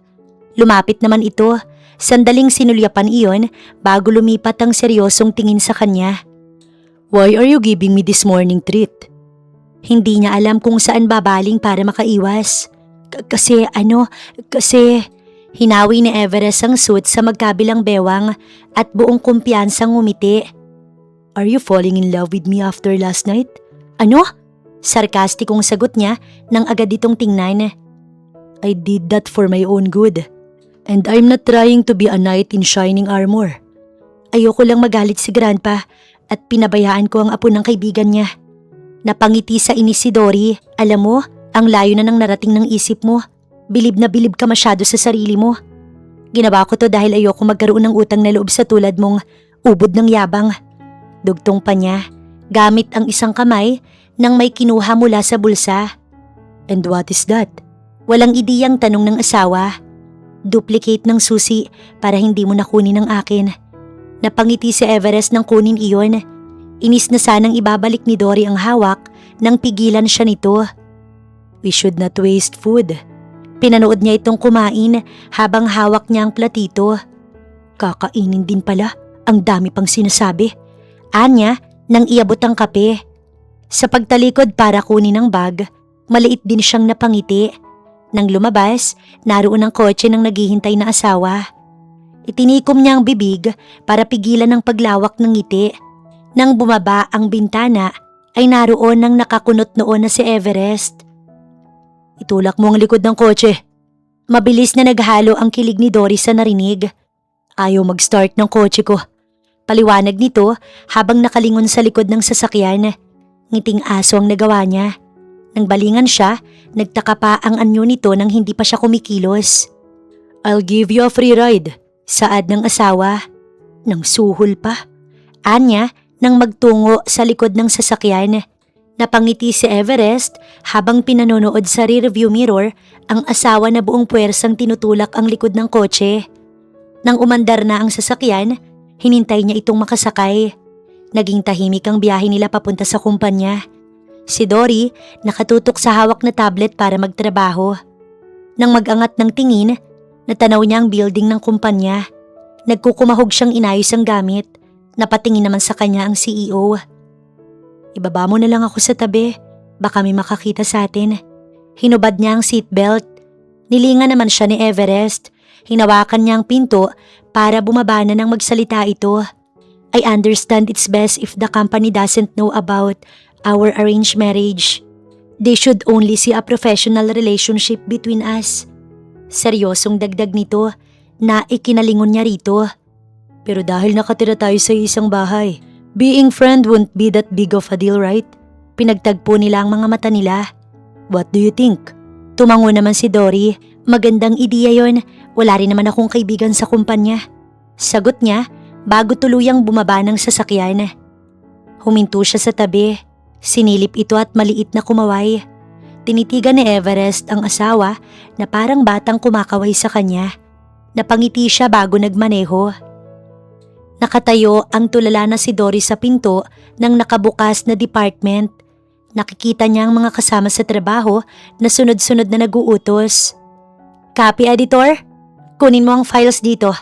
Lumapit naman ito. Sandaling sinulyapan iyon bago lumipat ang seryosong tingin sa kanya. Why are you giving me this morning treat? Hindi niya alam kung saan babaling para makaiwas. Kasi hinawi ni Everest ang suit sa magkabilang bewang at buong kumpiyansang ngumiti. Are you falling in love with me after last night? Ano? Sarkastikong sagot niya nang agad itong tingnan. I did that for my own good. And I'm not trying to be a knight in shining armor. Ayoko lang magalit si Grandpa at pinabayaan ko ang apo ng kaibigan niya. Napangiti sa inis si Dory. Alam mo, ang layo na ng narating ng isip mo. Bilib na bilib ka masyado sa sarili mo. Ginawa ko to dahil ayoko magkaroon ng utang na loob sa tulad mong ubod ng yabang. Dugtong pa niya, gamit ang isang kamay nang may kinuha mula sa bulsa. And what is that? Walang ideyang tanong ng asawa. Duplicate ng susi para hindi mo nakunin ang akin. Napangiti si Everest nang kunin iyon. Inis na sanang ibabalik ni Dory ang hawak nang pigilan siya nito. We should not waste food. Pinanood niya itong kumain habang hawak niya ang platito. Kakainin din pala, ang dami pang sinasabi. Anya nang iabot ang kape. Sa pagtalikod para kunin ang bag, maliit din siyang napangiti. Nang lumabas, naroon ang kotse ng naghihintay na asawa. Itinikom niya ang bibig para pigilan ang paglawak ng ngiti. Nang bumaba ang bintana, ay naroon ang nakakunot noon na si Everest. Itulak mo ang likod ng kotse. Mabilis na naghalo ang kilig ni Dory sa narinig. Ayaw mag-start ng kotse ko. Paliwanag nito habang nakalingon sa likod ng sasakyan. Ngiting aso ang nagawa niya. Nang balingan siya, nagtaka pa ang anyo nito nang hindi pa siya kumikilos. I'll give you a free ride. Saad ng asawa. Nang suhol pa. Anya nang magtungo sa likod ng sasakyan. Napangiti si Everest habang pinanonood sa rearview mirror ang asawa na buong puwersang tinutulak ang likod ng kotse. Nang umandar na ang sasakyan, hinintay niya itong makasakay. Naging tahimik ang biyahe nila papunta sa kumpanya. Si Dory nakatutok sa hawak na tablet para magtrabaho. Nang mag-angat ng tingin, natanaw niya ang building ng kumpanya. Nagkukumahog siyang inayos ang gamit. Napatingin naman sa kanya ang CEO. Ibaba mo na lang ako sa tabi. Baka may makakita sa atin. Hinubad niya ang seatbelt. Nilingan naman siya ni Everest. Hinawakan niya ang pinto para bumaba na nang magsalita ito. I understand it's best if the company doesn't know about our arranged marriage. They should only see a professional relationship between us. Seryosong dagdag nito na ikinalingon niya rito. Pero dahil nakatira tayo sa isang bahay, being friend won't be that big of a deal, right? Pinagtagpo nila ang mga mata nila. What do you think? Tumango naman si Dory. Magandang ideya yon. Wala rin naman akong kaibigan sa kumpanya. Sagot niya bago tuluyang bumaba ng sasakyan. Huminto siya sa tabi. Sinilip ito at maliit na kumaway. Tinitigan ni Everest ang asawa na parang batang kumakaway sa kanya. Napangiti siya bago nagmaneho. Nakatayo ang tulala na si Dory sa pinto ng nakabukas na department. Nakikita niya ang mga kasama sa trabaho na sunod-sunod na naguutos. Copy editor, kunin mo ang files dito.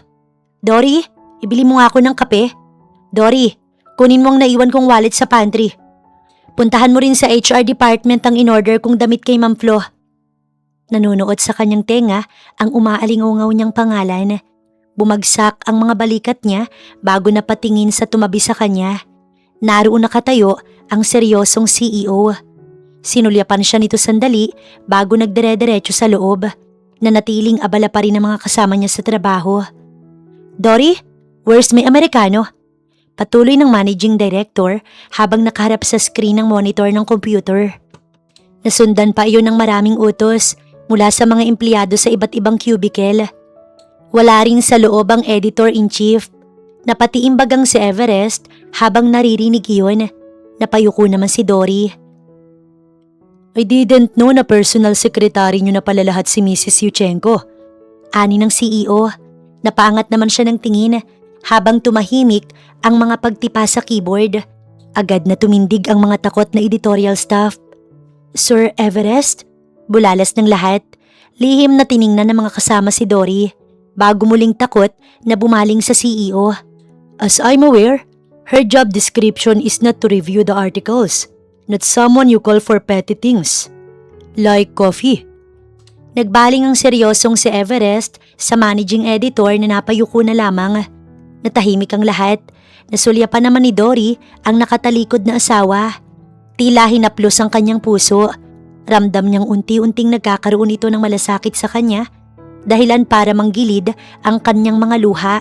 Dory, ibili mo nga ako ng kape. Dory, kunin mo ang naiwan kong wallet sa pantry. Puntahan mo rin sa HR department ang in-order kong damit kay Ma'am Flo. Nanunuot sa kanyang tenga ang umaalingaw niyang pangalan. Bumagsak ang mga balikat niya bago napatingin sa tumabi sa kanya. Naroon nakatayo ang seryosong CEO. Sinulyapan siya nito sandali bago nagdire-diretso sa loob. Nanatiling abala pa rin ang mga kasama niya sa trabaho. Dory, where's my Americano? Patuloy ng managing director habang nakaharap sa screen ng monitor ng computer. Nasundan pa iyon ng maraming utos mula sa mga empleyado sa iba't ibang cubicle. Wala rin sa loob ang editor-in-chief. Napatiimbagang si Everest habang naririnig iyon. Napayuko naman si Dory. I didn't know na personal secretary niyo na pala lahat si Mrs. Yuchenko. Ani ng CEO. Napaangat naman siya ng tingin habang tumahimik ang mga pagtipa sa keyboard. Agad na tumindig ang mga takot na editorial staff. Sir Everest? Bulalas ng lahat. Lihim na tiningnan ng mga kasama si Dory bago muling takot na bumaling sa CEO. As I'm aware, her job description is not to review the articles, not someone you call for petty things, like coffee. Nagbaling ang seryosong si Everest sa managing editor na napayuko na lamang. Natahimik ang lahat. Nasulyapan naman ni Dory ang nakatalikod na asawa. Tila hinaplos ang kanyang puso. Ramdam niyang unti-unting nagkakaroon ito ng malasakit sa kanya, dahilan para manggilid ang kanyang mga luha.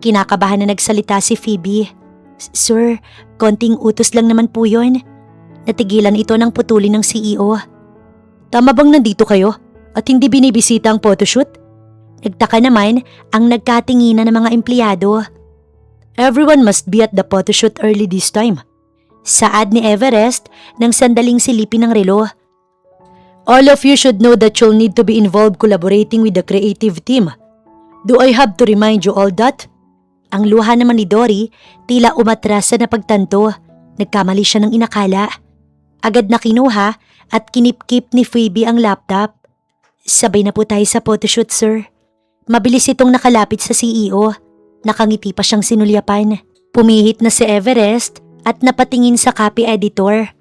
Kinakabahan na nagsalita si Phoebe. Sir, konting utos lang naman po yun. Natigilan ito ng putulin ng CEO. Tama bang nandito kayo at hindi binibisita ang photoshoot? Nagtaka naman ang nagkatinginan ng mga empleyado. Everyone must be at the photoshoot early this time. Saad ni Everest nang sandaling silipin ng relo. All of you should know that you'll need to be involved collaborating with the creative team. Do I have to remind you all that? Ang luha naman ni Dory tila umatras sa napagtanto. Nagkamali siya ng inakala. Agad na kinuha at kinipkip ni Phoebe ang laptop. Sabay na po tayo sa photoshoot, sir. Mabilis itong nakalapit sa CEO. Nakangiti pa siyang sinulyapan. Pumihit na si Everest at napatingin sa copy editor.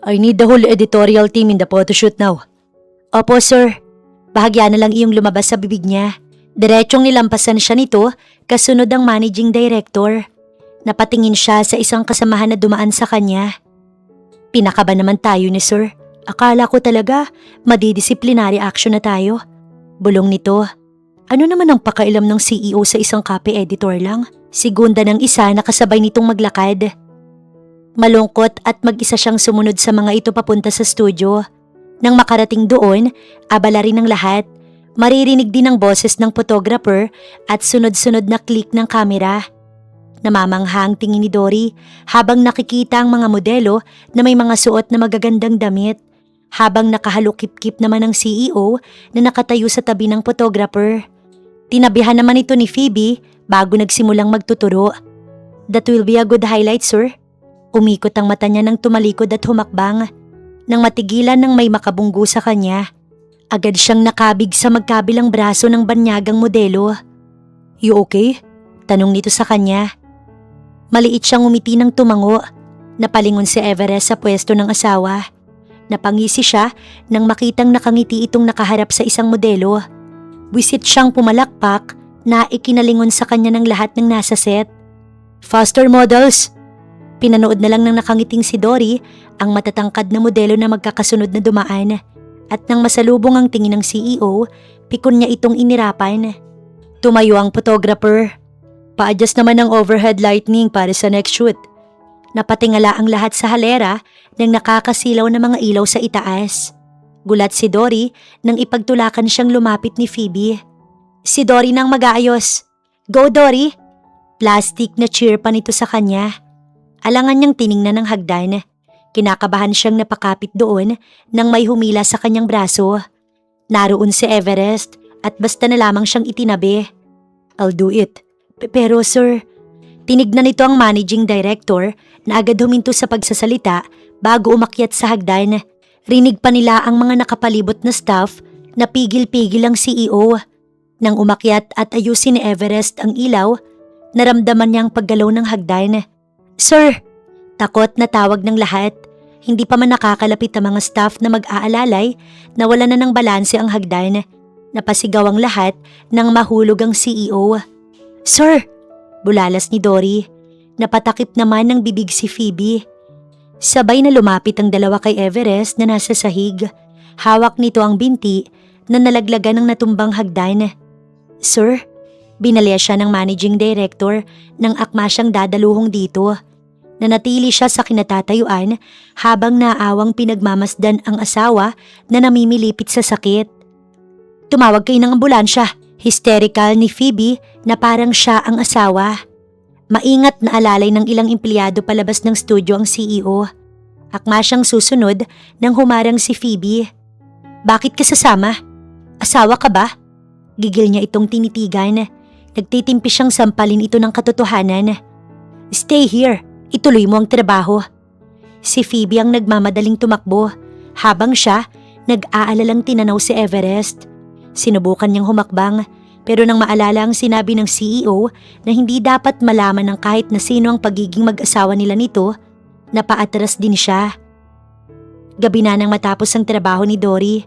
I need the whole editorial team in the photoshoot now. Opo, sir. Bahagya na lang iyong lumabas sa bibig niya. Diretsyong nilampasan siya nito kasunod ang managing director. Napatingin siya sa isang kasamahan na dumaan sa kanya. Pinakaba naman tayo ni sir. Akala ko talaga madidisciplinary action na tayo. Bulong nito. Ano naman ang pakailam ng CEO sa isang copy editor lang? Sigunda ng isa na kasabay nitong maglakad. Malungkot at mag-isa siyang sumunod sa mga ito papunta sa studio. Nang makarating doon, abala rin ang lahat. Maririnig din ang boses ng photographer at sunod-sunod na click ng kamera. Namamangha ang tingin ni Dory habang nakikita ang mga modelo na may mga suot na magagandang damit, habang nakahalukip-kip naman ang CEO na nakatayo sa tabi ng photographer. Tinabihan naman ito ni Phoebe bago nagsimulang magtuturo. That will be a good highlight, sir. Umikot ang mata niya nang tumalikod at humakbang. Nang matigilan ng may makabunggo sa kanya, agad siyang nakabig sa magkabilang braso ng banyagang modelo. You okay? Tanong nito sa kanya. Maliit siyang umiti ng tumango. Napalingon si Everest sa pwesto ng asawa. Napangisi siya nang makitang nakangiti itong nakaharap sa isang modelo. Wisit siyang pumalakpak na ikinalingon sa kanya ng lahat ng nasa set. Faster models! Pinanood na lang ng nakangiting si Dory ang matatangkad na modelo na magkakasunod na dumaan. At nang masalubong ang tingin ng CEO, pikon niya itong inirapan. Tumayo ang photographer. Pa-adjust naman ng overhead lighting para sa next shoot. Napatingala ang lahat sa halera nang nakakasilaw na mga ilaw sa itaas. Gulat si Dory nang ipagtulakan siyang lumapit ni Phoebe. Si Dory nang mag-aayos. Go, Dory! Plastic na cheer pa nito sa kanya. Alangan niyang tiningnan ng hagdan. Kinakabahan siyang napakapit doon nang may humila sa kanyang braso. Naroon si Everest at basta na lamang siyang itinabi. I'll do it. Pero sir, tinignan nito ang managing director na agad huminto sa pagsasalita bago umakyat sa hagdan. Rinig pa nila ang mga nakapalibot na staff na pigil-pigil ang CEO. Nang umakyat at ayusin ni Everest ang ilaw, naramdaman niya ang paggalaw ng hagdan. Sir! Takot na tawag ng lahat. Hindi pa man nakakalapit ang mga staff na mag-aalalay na wala na ng balanse ang hagdan. Napasigaw ang lahat nang mahulog ang CEO. Sir! Bulalas ni Dory. Napatakip naman ng bibig si Phoebe. Sabay na lumapit ang dalawa kay Everest na nasa sahig. Hawak nito ang binti na nalaglagan ng natumbang hagdan. Sir, binalya siya ng managing director nang akma siyang dadaluhong dito. Nanatili siya sa kinatatayuan habang naawang pinagmamasdan ang asawa na namimilipit sa sakit. Tumawag kayo ng ambulansya. Hysterical ni Phoebe na parang siya ang asawa. Maingat na alalay ng ilang empleyado palabas ng studio ang CEO. Akma siyang susunod nang humarang si Phoebe. Bakit ka sasama? Asawa ka ba? Gigil niya itong tinitigan. Nagtitimpi siyang sampalin ito ng katotohanan. Stay here. Ituloy mo ang trabaho. Si Phoebe ang nagmamadaling tumakbo habang siya nag-aalalang tinanaw si Everest. Sinubukan niyang humakbang pero nang maalala ang sinabi ng CEO na hindi dapat malaman ng kahit na sino ang pagiging mag-asawa nila nito, napaatras din siya. Gabi na nang matapos ang trabaho ni Dory.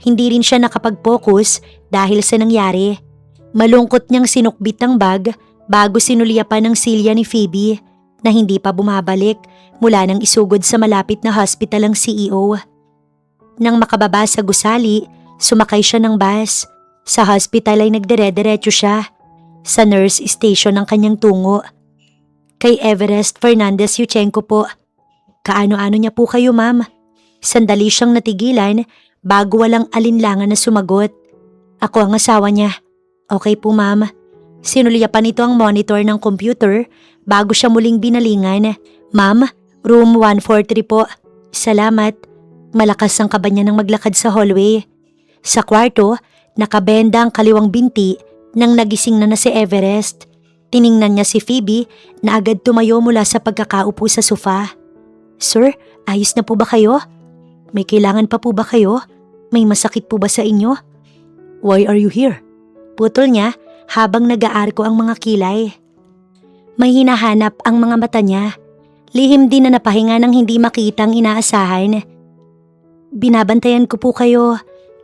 Hindi rin siya nakapag-focus dahil sa nangyari. Malungkot niyang sinukbit ang bag bago sinulyapan ng silya ni Phoebe na hindi pa bumabalik mula nang isugod sa malapit na hospital ang CEO. Nang makababa sa gusali, sumakay siya ng bus. Sa hospital ay nagdire-diretso siya. Sa nurse station ang kanyang tungo. Kay Everest Fernandez Yuchenko po. Kaano-ano niya po kayo, ma'am? Sandali siyang natigilan bago walang alinlangan na sumagot. Ako ang asawa niya. Okay po, ma'am. Sinulyapan nito ang monitor ng computer bago siya muling binalingan. Ma'am, room 143 po. Salamat. Malakas ang kaba niya nang maglakad sa hallway. Sa kwarto, nakabenda ang kaliwang binti nang nagising na si Everest. Tiningnan niya si Phoebe na agad tumayo mula sa pagkakaupo sa sofa. Sir, ayos na po ba kayo? May kailangan pa po ba kayo? May masakit po ba sa inyo? Why are you here? Putol niya habang nag-aarko ang mga kilay. May hinahanap ang mga mata niya. Lihim din na napahinga ng hindi makitang inaasahan. Binabantayan ko po kayo.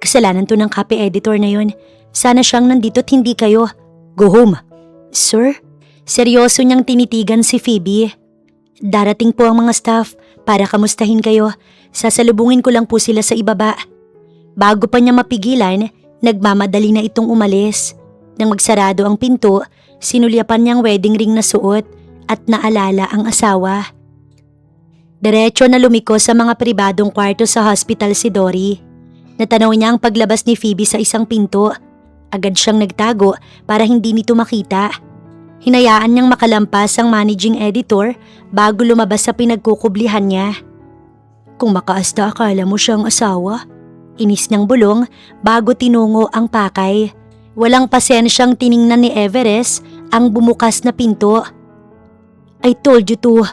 Kasalanan to ng copy editor na yun. Sana siyang nandito at hindi kayo. Go home. Sir, seryoso niyang tinitigan si Phoebe. Darating po ang mga staff para kamustahin kayo. Sasalubungin ko lang po sila sa ibaba. Bago pa niya mapigilan, nagmamadali na itong umalis. Nang magsarado ang pinto, sinulyapan niyang wedding ring na suot at naalala ang asawa. Diretso na lumiko sa mga pribadong kwarto sa hospital si Dory. Natanaw niya ang paglabas ni Phoebe sa isang pinto. Agad siyang nagtago para hindi nito makita. Hinayaan niyang makalampas ang managing editor bago lumabas sa pinagkukublihan niya. Kung makaasta akala mo siyang asawa. Inis niyang bulong bago tinungo ang pakay. Walang pasensyang tiningnan ni Everest ang bumukas na pinto. I told you to.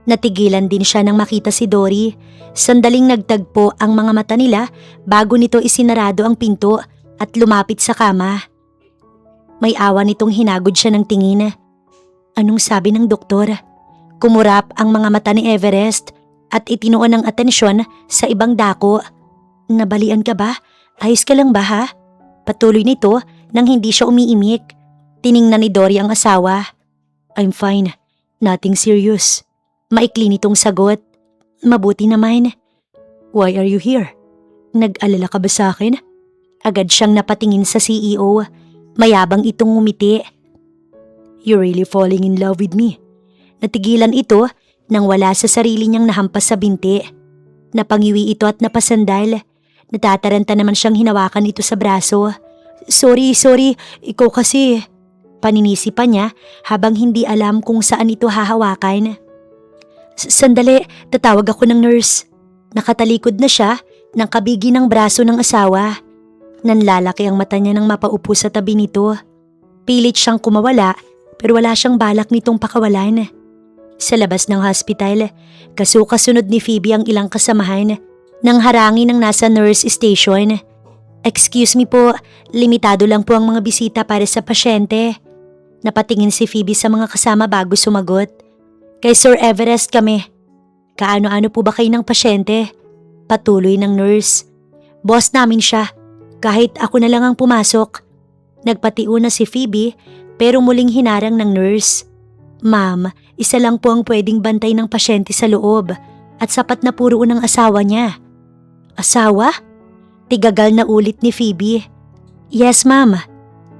Natigilan din siya nang makita si Dory. Sandaling nagtagpo ang mga mata nila bago nito isinarado ang pinto at lumapit sa kama. May awa nitong hinagod siya ng tingin. Anong sabi ng doktor? Kumurap ang mga mata ni Everest at itinuon ng atensyon sa ibang dako. Nabalian ka ba? Ayos ka lang ba ha? Patuloy nito nang hindi siya umiimik. Tiningnan ni Dory ang asawa. I'm fine. Nothing serious. Maikli nitong sagot. Mabuti naman. Why are you here? Nag-alala ka ba sa akin? Agad siyang napatingin sa CEO. Mayabang itong ngumiti. You're really falling in love with me. Natigilan ito nang wala sa sarili niyang nahampas sa binti. Napangiwi ito at napasandal. Natataranta naman siyang hinawakan ito sa braso. Sorry. Ikaw kasi. Paninisi pa niya habang hindi alam kung saan ito hahawakan. Sandali, tatawag ako ng nurse. Nakatalikod na siya nang kabigi ng braso ng asawa. Nanlalaki ang mata niya nang mapaupo sa tabi nito. Pilit siyang kumawala pero wala siyang balak nitong pakawalan. Sa labas ng hospital, kasukasunod ni Phoebe ang ilang kasamahan nang harangin ng nasa nurse station. Excuse me po, limitado lang po ang mga bisita para sa pasyente. Napatingin si Phoebe sa mga kasama bago sumagot. Kay Sir Everest kami. Kaano-ano po ba kayo ng pasyente? Patuloy ng nurse. Boss namin siya. Kahit ako na lang ang pumasok. Nagpatiuna si Phoebe pero muling hinarang ng nurse. Ma'am, isa lang po ang pwedeng bantay ng pasyente sa loob at sapat na puro ng asawa niya. Asawa? Tigagal na ulit ni Phoebe. Yes ma'am.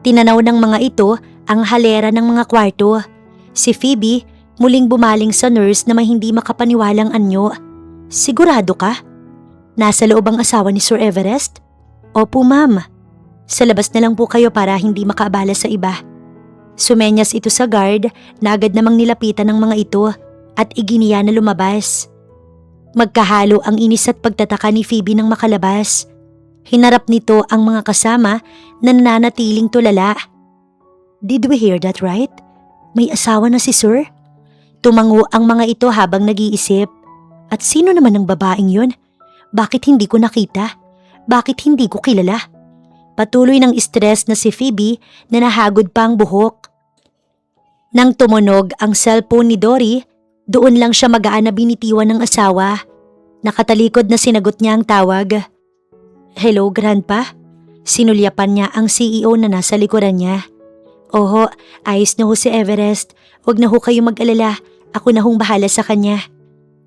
Tinanaw ng mga ito ang halera ng mga kwarto. Si Phoebe muling bumaling sa nurse na may hindi makapaniwalang anyo. Sigurado ka? Nasa loob ang asawa ni Sir Everest? Opo ma'am. Sa labas na lang po kayo para hindi makaabala sa iba. Sumenyas ito sa guard na agad namang nilapitan ng mga ito at iginiya na lumabas. Magkahalo ang inis at pagtataka ni Phoebe nang makalabas. Hinarap nito ang mga kasama na nananatiling tulala. Did we hear that right? May asawa na si Sir? Tumango ang mga ito habang nag-iisip. At sino naman ang babaeng yun? Bakit hindi ko nakita? Bakit hindi ko kilala? Patuloy ng stress na si Phoebe na nahagod pa ang buhok. Nang tumunog ang cellphone ni Dory, doon lang siya magaan na binitiwan ng asawa. Nakatalikod na sinagot niya ang tawag. Hello, Grandpa? Sinulyapan niya ang CEO na nasa likuran niya. Oho, ayos na ho si Everest. Huwag na ho kayo mag-alala. Ako na hong bahala sa kanya.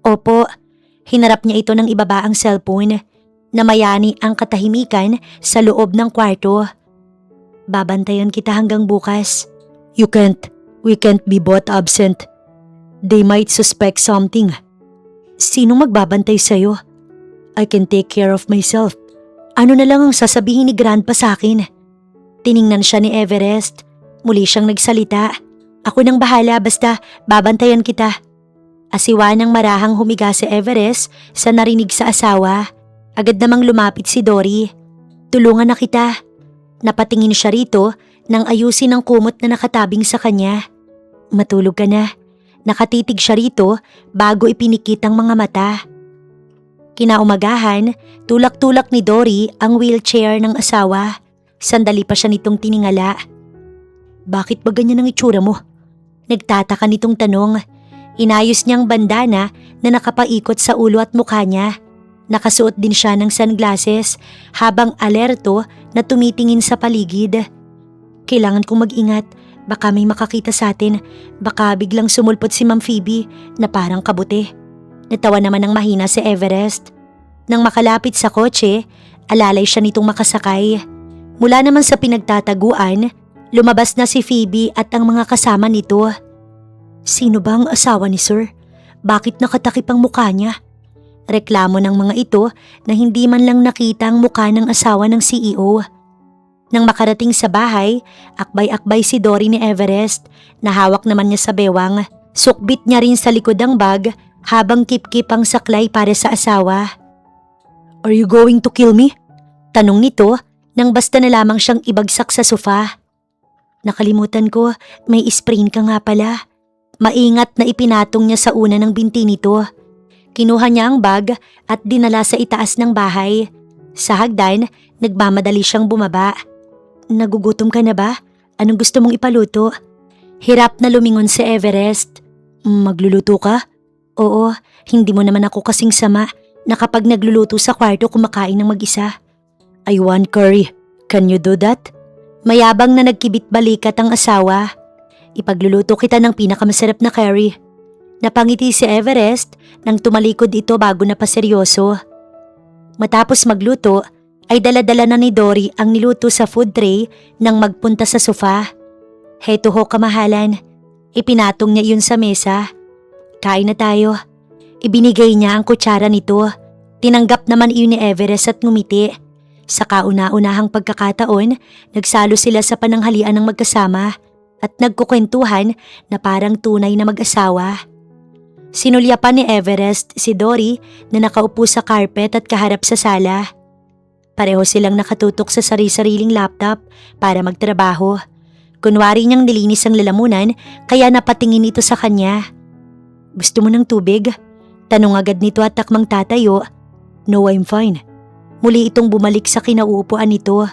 Opo. Hinarap niya ito nang ibaba ang cellphone. Namayani ang katahimikan sa loob ng kwarto. Babantayan kita hanggang bukas. You can't. We can't be both absent. They might suspect something. Sino magbabantay sa'yo? I can take care of myself. Ano na lang ang sasabihin ni Grandpa sa akin? Tiningnan siya ni Everest. Muli siyang nagsalita. Ako nang bahala basta babantayan kita. Asiwa ng marahang humiga si Everest sa narinig sa asawa. Agad namang lumapit si Dory. Tulungan na kita. Napatingin siya rito nang ayusin ang kumot na nakatabing sa kanya. Matulog ka na. Nakatitig siya rito bago ipinikit ang mga mata. Kinaumagahan, tulak-tulak ni Dory ang wheelchair ng asawa. Sandali pa siya nitong tiningala. Bakit ba ganyan ang itsura mo? Nagtataka nitong tanong. Inayos niyang bandana na nakapaikot sa ulo at mukha niya. Nakasuot din siya ng sunglasses habang alerto na tumitingin sa paligid. Kailangan kong mag-ingat. Baka may makakita sa atin. Baka biglang sumulpot si Ma'am Phoebe na parang kabuti. Natawa naman ng mahina si Everest. Nang makalapit sa kotse, alalay siya nitong makasakay. Mula naman sa pinagtataguan, lumabas na si Phoebe at ang mga kasama nito. Sino ba ang asawa ni Sir? Bakit nakatakip ang mukha niya? Reklamo ng mga ito na hindi man lang nakita ang mukha ng asawa ng CEO. Nang makarating sa bahay, akbay-akbay si Dory ni Everest na hawak naman niya sa bewang. Sukbit niya rin sa likod ang bag habang kip-kip ang saklay para sa asawa. Are you going to kill me? Tanong nito nang basta na lamang siyang ibagsak sa sofa. Nakalimutan ko, may sprain ka nga pala. Maingat na ipinatong niya sa una ng binti nito. Kinuha niya ang bag at dinala sa itaas ng bahay. Sa hagdan, nagmamadali siyang bumaba. Nagugutom ka na ba? Anong gusto mong ipaluto? Hirap na lumingon si Everest. Magluluto ka? Oo, hindi mo naman ako kasing sama na kapag nagluluto sa kwarto kumakain ng mag-isa. I want curry. Can you do that? Mayabang na nagkibit balikat ang asawa. Ipagluluto kita ng pinakamasarap na curry. Napangiti si Everest nang tumalikod ito bago na paseryoso. Matapos magluto, ay dala-dala na ni Dory ang niluto sa food tray nang magpunta sa sofa. Heto ho kamahalan. Ipinatong niya iyon sa mesa. Kain na tayo. Ibinigay niya ang kutsara nito. Tinanggap naman iyon ni Everest at ngumiti. Sa kauna-unahang pagkakataon, nagsalo sila sa pananghalian ng magkasama at nagkukwentuhan na parang tunay na mag-asawa. Sinulyapan ni Everest si Dory na nakaupo sa carpet at kaharap sa sala. Pareho silang nakatutok sa sari-sariling laptop para magtrabaho. Kunwari niyang nilinis ang lalamunan kaya napatingin ito sa kanya. Gusto mo ng tubig? Tanong agad nito at takmang tatayo. No, I'm fine. Muli itong bumalik sa kinauupuan nito.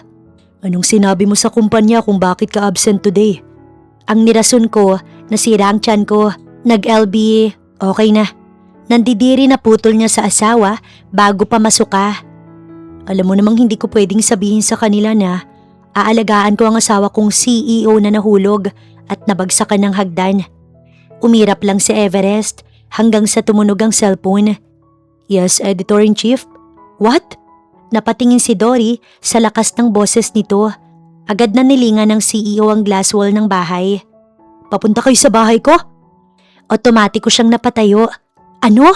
Anong sinabi mo sa kumpanya kung bakit ka absent today? Ang nirason ko, nasira ang tiyan ko. Nag-LB, okay na. Nandidiri na putol niya sa asawa bago pa masuka. Alam mo namang hindi ko pwedeng sabihin sa kanila na aalagaan ko ang asawa kong CEO na nahulog at nabagsakan ng hagdan. Umirap lang si Everest hanggang sa tumunog ang cellphone. Yes, Editor-in-Chief? What? Napatingin si Dory sa lakas ng boses nito. Agad na nilingan ng CEO ang glass wall ng bahay. Papunta kayo sa bahay ko? Otomatiko siyang napatayo. Ano?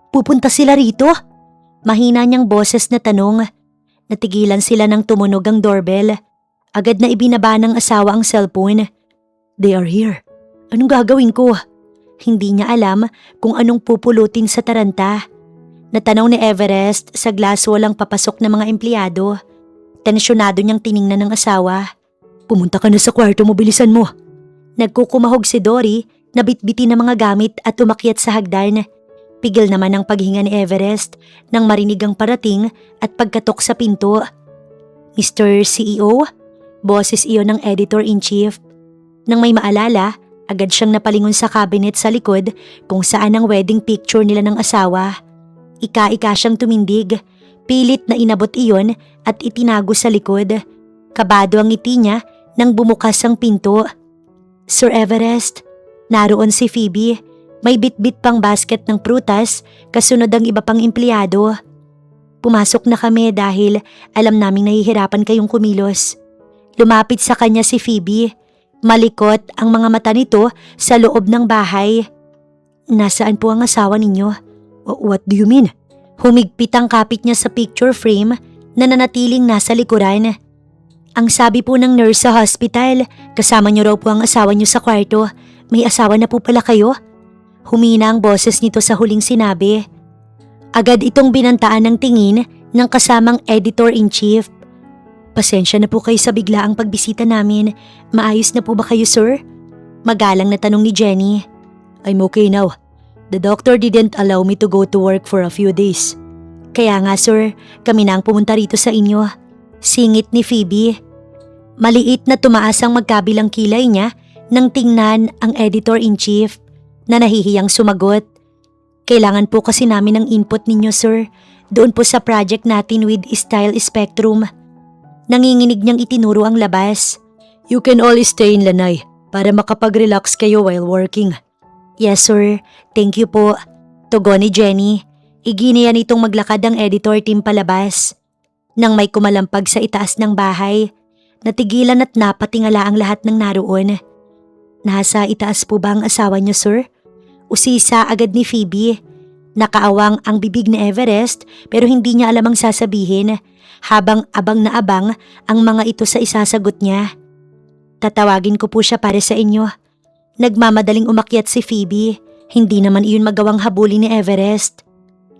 Pupunta sila rito? Mahina niyang boses na tanong. Natigilan sila nang tumunog ang doorbell. Agad na ibinaba ng asawa ang cellphone. They are here. Anong gagawin ko? Hindi niya alam kung anong pupulutin sa taranta. Natanong ni Everest sa glass wall ang papasok ng mga empleyado. Tensyonado niyang tiningnan ng asawa. Pumunta ka na sa kwarto mo, bilisan mo. Nagkukumahog si Dory na bitbitin ng mga gamit at umakyat sa hagdan. Pigil naman ang paghinga ni Everest nang marinig ang parating at pagkatok sa pinto. Mr. CEO? Boses iyon ng editor-in-chief. Nang may maalala, agad siyang napalingon sa cabinet sa likod kung saan ang wedding picture nila ng asawa. Ika-ika siyang tumindig. Pilit na inabot iyon at itinago sa likod. Kabado ang ngiti niya nang bumukas ang pinto. Sir Everest, naroon si Phoebe. May bitbit pang basket ng prutas, kasunod ang iba pang empleyado. Pumasok na kami dahil alam naming nahihirapan kayong kumilos. Lumapit sa kanya si Phoebe. Malikot ang mga mata nito sa loob ng bahay. Nasaan po ang asawa ninyo? What do you mean? Humigpit ang kapit niya sa picture frame na nanatiling nasa likuran. Ang sabi po ng nurse sa hospital, kasama niyo raw po ang asawa niyo sa kwarto. May asawa na po pala kayo? Humina ang boses nito sa huling sinabi. Agad itong binantaan ng tingin ng kasamang editor-in-chief. Pasensya na po kayo sa biglaang pagbisita namin. Maayos na po ba kayo, sir? Magalang na tanong ni Jenny. I'm okay now. The doctor didn't allow me to go to work for a few days. Kaya nga, sir, kami na ang pumunta rito sa inyo. Singit ni Phoebe. Maliit na tumaas ang magkabilang kilay niya nang tingnan ang editor-in-chief na nahihiyang sumagot. Kailangan po kasi namin ng input ninyo, sir. Doon po sa project natin with Style Spectrum. Nanginginig niyang itinuro ang labas. You can all stay in Lanay para makapag-relax kayo while working. Yes, sir. Thank you po. Tugon ni Jenny. Iginiyan itong maglakad ang editor team palabas. Nang may kumalampag sa itaas ng bahay, natigilan at napatingala ang lahat ng naroon. Nasa itaas po ba ang asawa niyo, sir? Usisa agad ni Phoebe. Nakaawang ang bibig ni Everest pero hindi niya alam ang sasabihin habang abang na abang ang mga ito sa isasagot niya. Tatawagin ko po siya para sa inyo. Nagmamadaling umakyat si Phoebe. Hindi naman iyon magawang habulin ni Everest.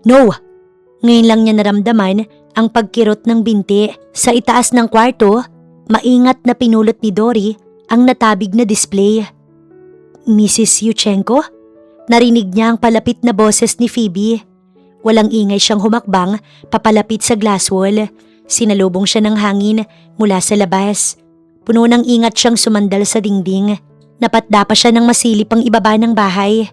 No! Ngayon lang niya naramdaman ang pagkirot ng binti. Sa itaas ng kwarto, maingat na pinulot ni Dory ang natabig na display. Mrs. Yuchenko? Narinig niya ang palapit na boses ni Phoebe. Walang ingay siyang humakbang papalapit sa glass wall. Sinalubong siya ng hangin mula sa labas. Puno ng ingat siyang sumandal sa dingding. Napatda pa siya ng masilip ang ibaba ng bahay.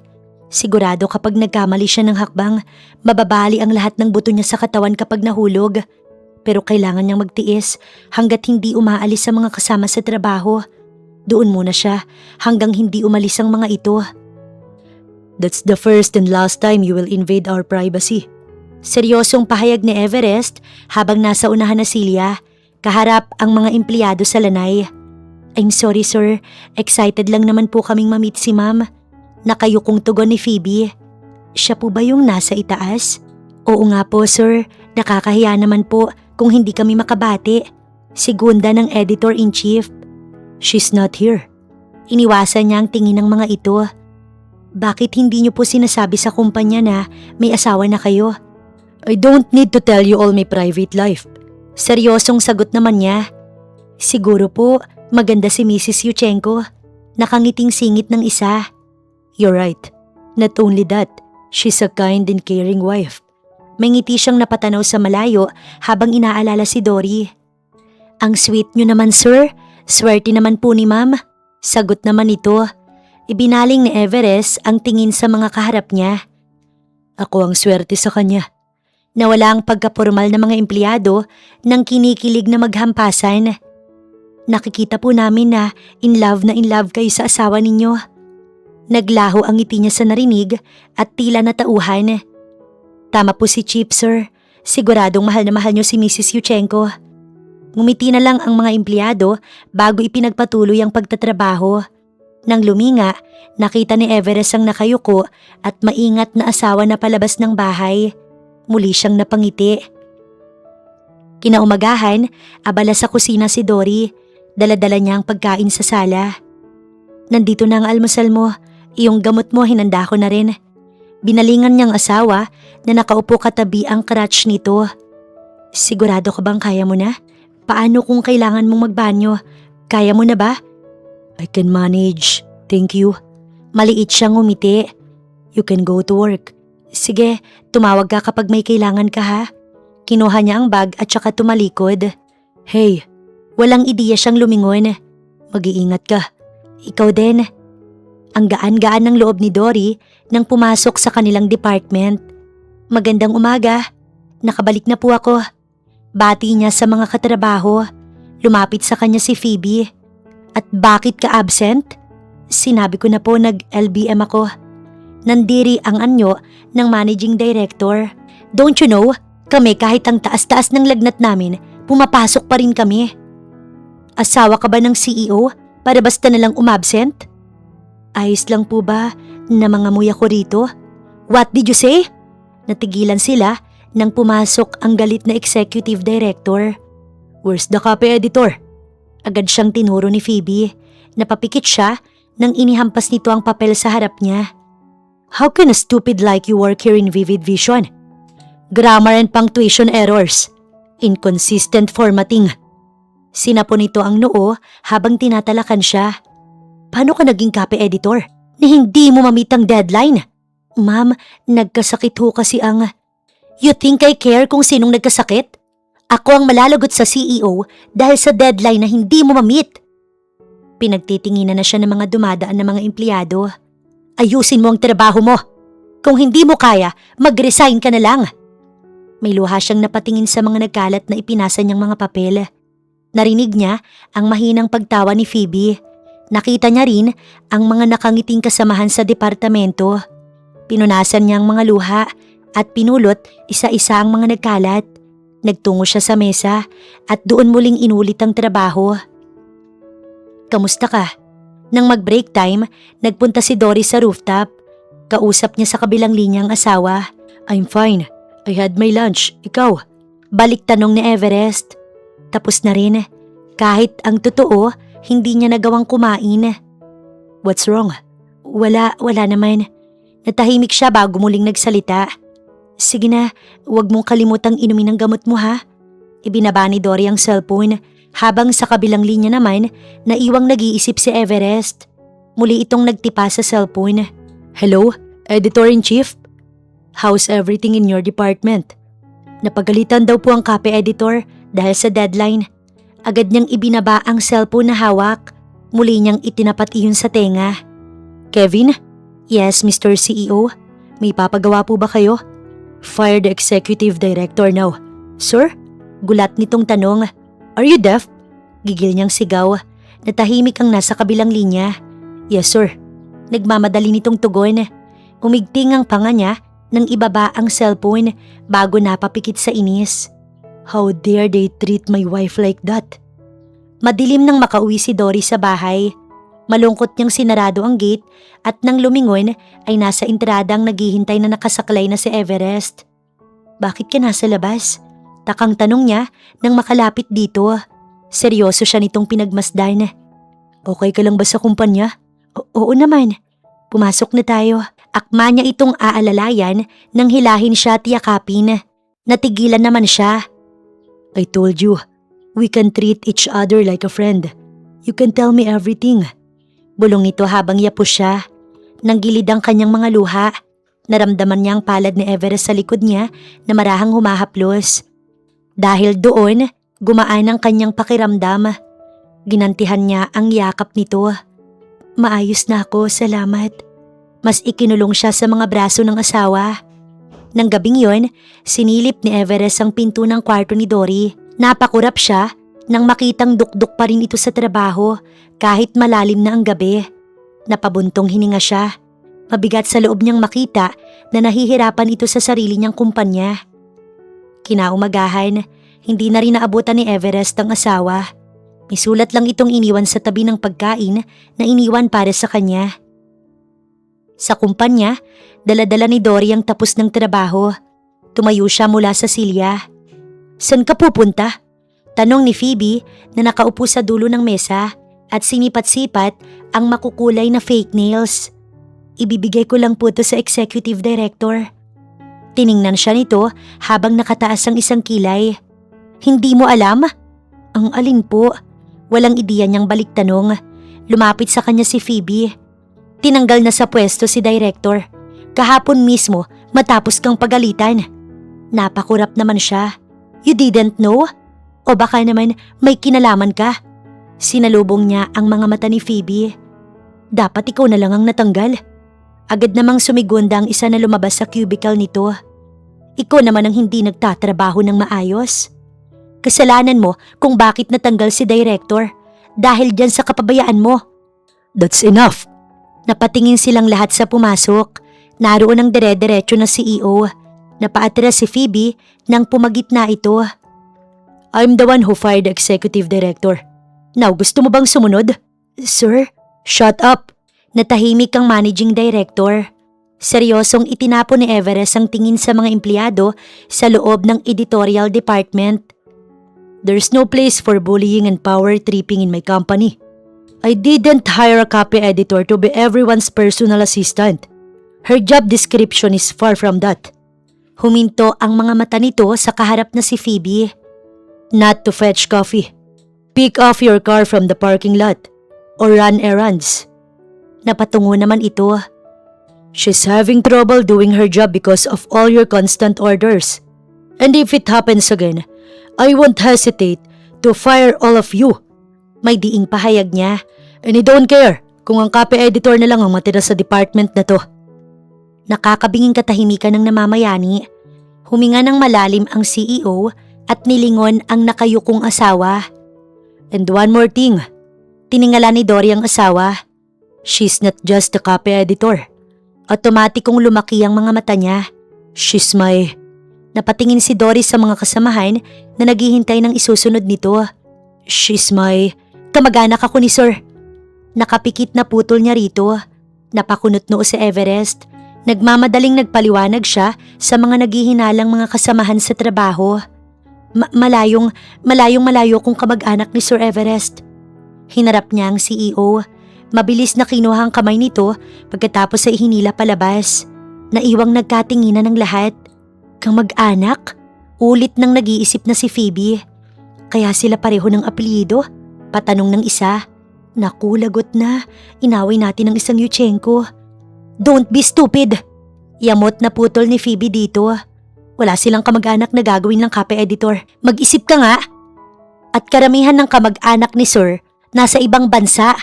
Sigurado kapag nagkamali siya ng hakbang, mababali ang lahat ng buto niya sa katawan kapag nahulog. Pero kailangan niyang magtiis hanggat hindi umaalis sa mga kasama sa trabaho. Doon muna siya hanggang hindi umalis ang mga ito. That's the first and last time you will invade our privacy. Seryosong pahayag ni Everest habang nasa unahan na silya, kaharap ang mga empleyado sa lanay. I'm sorry, sir. Excited lang naman po kaming ma-meet si ma'am. Nakayukong tugon ni Phoebe. Siya po ba yung nasa itaas? Oo nga po, sir. Nakakahiya naman po kung hindi kami makabati. Segunda ng editor-in-chief. She's not here. Iniwasan niya ang tingin ng mga ito. Bakit hindi niyo po sinasabi sa kumpanya na may asawa na kayo? I don't need to tell you all my private life. Seryosong sagot naman niya. Siguro po, maganda si Mrs. Yuchenko. Nakangiting singit ng isa. You're right. Not only that, she's a kind and caring wife. May ngiti siyang napatanaw sa malayo habang inaalala si Dory. Ang sweet niyo naman, sir. Swerte naman po ni ma'am. Sagot naman ito. Ibinaling ni Everest ang tingin sa mga kaharap niya. Ako ang swerte sa kanya. Nawala ang pagkapormal ng mga empleyado nang kinikilig na maghampasan. Nakikita po namin na in love kayo sa asawa ninyo. Naglaho ang ngiti niya sa narinig at tila natauhan. Tama po si Chief, sir. Siguradong mahal na mahal niyo si Mrs. Yuchenko. Ngumiti na lang ang mga empleyado bago ipinagpatuloy ang pagtatrabaho. Nang luminga, nakita ni Everest ang nakayuko at maingat na asawa na palabas ng bahay. Muli siyang napangiti. Kinaumagahan, abala sa kusina si Dory. Dala-dala niya ang pagkain sa sala. Nandito na ang almusal mo. Iyong gamot mo hinanda ko na rin. Binalingan niyang asawa na nakaupo katabi ang crutch nito. Sigurado ka bang kaya mo na? Paano kung kailangan mong magbanyo? Kaya mo na ba? I can manage. Thank you. Maliit siyang umiti. You can go to work. Sige, tumawag ka kapag may kailangan ka ha. Kinuha niya ang bag at saka tumalikod. Hey, Walang ideya siyang lumingon. mag-iingat ka. Ikaw din. Ang gaan-gaan ng loob ni Dory nang pumasok sa kanilang department. Magandang umaga. Nakabalik na po ako. Bati niya sa mga katrabaho. Lumapit sa kanya si Phoebe. At bakit ka absent? Sinabi ko na po nag-LBM ako. Nandiri ang anyo ng managing director. Don't you know, kami kahit ang taas-taas ng lagnat namin, pumapasok pa rin kami. Asawa ka ba ng CEO para basta nalang umabsent? Ayos lang po ba na mga muya ko rito? What did you say? Natigilan sila nang pumasok ang galit na executive director. Where's the copy editor? Agad siyang tinuro ni Phoebe. Napapikit siya nang inihampas nito ang papel sa harap niya. How can a stupid like you work here in Vivid Vision? Grammar and punctuation errors. Inconsistent formatting. Sinapo nito ang noo habang tinatalakan siya. Paano ka naging copy editor? Ni hindi mo mamit ang deadline? Ma'am, nagkasakit ho kasi ang… You think I care kung sinong nagkasakit? Ako ang malalagot sa CEO dahil sa deadline na hindi mo mamit. Pinagtitinginan na siya ng mga dumadaan na mga empleyado. Ayusin mo ang trabaho mo. Kung hindi mo kaya, mag-resign ka na lang. May luha siyang napatingin sa mga nagkalat na ipinasa niyang mga papel. Narinig niya ang mahinang pagtawa ni Phoebe. Nakita niya rin ang mga nakangiting kasamahan sa departamento. Pinunasan niya ang mga luha at pinulot isa-isa ang mga nagkalat. Nagtungo siya sa mesa at doon muling inulit ang trabaho. Kamusta ka? Nang mag-break time, nagpunta si Dory sa rooftop. Kausap niya sa kabilang linya ang asawa. I'm fine. I had my lunch. Ikaw? Balik tanong ni Everest. Tapos na rin. Kahit ang totoo, hindi niya nagawang kumain. What's wrong? Wala naman. Natahimik siya bago muling nagsalita. Sige na, huwag mong kalimutang inumin ang gamot mo ha. Ibinaba ni Dory ang cellphone habang sa kabilang linya naman naiwang nag-iisip si Everest. Muli itong nagtipa sa cellphone. Hello, Editor-in-Chief? How's everything in your department? Napagalitan daw po ang copy editor dahil sa deadline. Agad niyang ibinaba ang cellphone na hawak. Muli niyang itinapat iyon sa tenga. Kevin? Yes, Mr. CEO. May papagawa po ba kayo? Fire the executive director now. Sir? Gulat nitong tanong. Are you deaf? Gigil niyang sigaw. Natahimik ang nasa kabilang linya. Yes, sir. Nagmamadali nitong tugon. Umigting ang panga niya nang ibaba ang cellphone bago napapikit sa inis. How dare they treat my wife like that? Madilim nang makauwi si Dory sa bahay. Malungkot niyang sinarado ang gate at nang lumingon ay nasa entrada ang naghihintay na nakasaklay na si Everest. Bakit ka nasa labas? Takang tanong niya nang makalapit dito. Seryoso siya nitong pinagmasdan. Okay ka lang ba sa kumpanya? Oo naman. Pumasok na tayo. Akma niya itong aalalayan nang hilahin siya at yakapin. Natigilan naman siya. I told you, we can treat each other like a friend. You can tell me everything. Bulong nito habang yapos siya. Nanggilid ang kanyang mga luha. Naramdaman niya ang palad ni Everest sa likod niya na marahang humahaplos. Dahil doon, gumaan ang kanyang pakiramdam. Ginantihan niya ang yakap nito. Maayos na ako, salamat. Mas ikinulong siya sa mga braso ng asawa. Nang gabing yon, sinilip ni Everest ang pinto ng kwarto ni Dory. Napakurap siya nang makitang dukduk pa rin ito sa trabaho kahit malalim na ang gabi. Napabuntong hininga siya. Mabigat sa loob niyang makita na nahihirapan ito sa sarili niyang kumpanya. Kinaumagahan, hindi na rin naabutan ni Everest ang asawa. May sulat lang itong iniwan sa tabi ng pagkain na iniwan para sa kanya. Sa kumpanya, dala-dala ni Dory ang tapos ng trabaho. Tumayo siya mula sa silya. "San ka pupunta?" Tanong ni Phoebe na nakaupo sa dulo ng mesa at sinipat-sipat ang makukulay na fake nails. "Ibibigay ko lang po to sa executive director." Tiningnan siya nito habang nakataas ang isang kilay. "Hindi mo alam?" "Ang alin po?" Walang ideya niyang balik tanong. Lumapit sa kanya si Phoebe. "Tinanggal na sa pwesto si director. Kahapon mismo matapos kang pagalitan." Napakurap naman siya. "You didn't know? O baka naman may kinalaman ka?" Sinalubong niya ang mga mata ni Phoebe. "Dapat ikaw na lang ang natanggal." Agad namang sumigunda ang isa na lumabas sa cubicle nito. "Ikaw naman ang hindi nagtatrabaho ng maayos. Kasalanan mo kung bakit natanggal si director. Dahil dyan sa kapabayaan mo." That's enough. Napatingin silang lahat sa pumasok. Naroon ang dire-diretso na CEO. Napaatras si Phoebe nang pumagitna ito. I'm the one who fired the executive director. Now, gusto mo bang sumunod? "Sir?" Shut up! Natahimik ang managing director. Seryosong itinapon ni Everest ang tingin sa mga empleyado sa loob ng editorial department. There's no place for bullying and power tripping in my company. I didn't hire a copy editor to be everyone's personal assistant. Her job description is far from that. Huminto ang mga mata nito sa kaharap na si Phoebe. Not to fetch coffee. Pick off your car from the parking lot or run errands. Napatungo naman ito. She's having trouble doing her job because of all your constant orders. And if it happens again, I won't hesitate to fire all of you. May diing pahayag niya. And I don't care kung ang copy editor na lang ang matira sa department na to. Nakakabinging katahimikan ng namamayani. Huminga ng malalim ang CEO at nilingon ang nakayukong asawa. And one more thing. Tiningala ni Dory ang asawa. She's not just a copy editor. Otomatikong lumaki ang mga mata niya. She's my... Napatingin si Dory sa mga kasamahan na naghihintay ng isusunod nito. She's my... Kamag-anak ako ni Sir. Nakapikit na putol niya rito. Napakunot noo si Everest. Nagmamadaling nagpaliwanag siya sa mga naghihinalang mga kasamahan sa trabaho. Malayong kong kamag-anak ni Sir Everest. Hinarap niya ang CEO. Mabilis na kinuha ang kamay nito pagkatapos ay hinila palabas. Naiwang nagkatinginan ng lahat. Kamag-anak? Ulit nang nag-iisip na si Phoebe. Kaya sila pareho ng apelyido? Patanong ng isa. Naku, lagot na. Inaway natin ang isang Yuchenko. Don't be stupid! Yamot na putol ni Phoebe dito. Wala silang kamag-anak na gagawin ng copy editor. Mag-isip ka nga! At karamihan ng kamag-anak ni Sir nasa ibang bansa.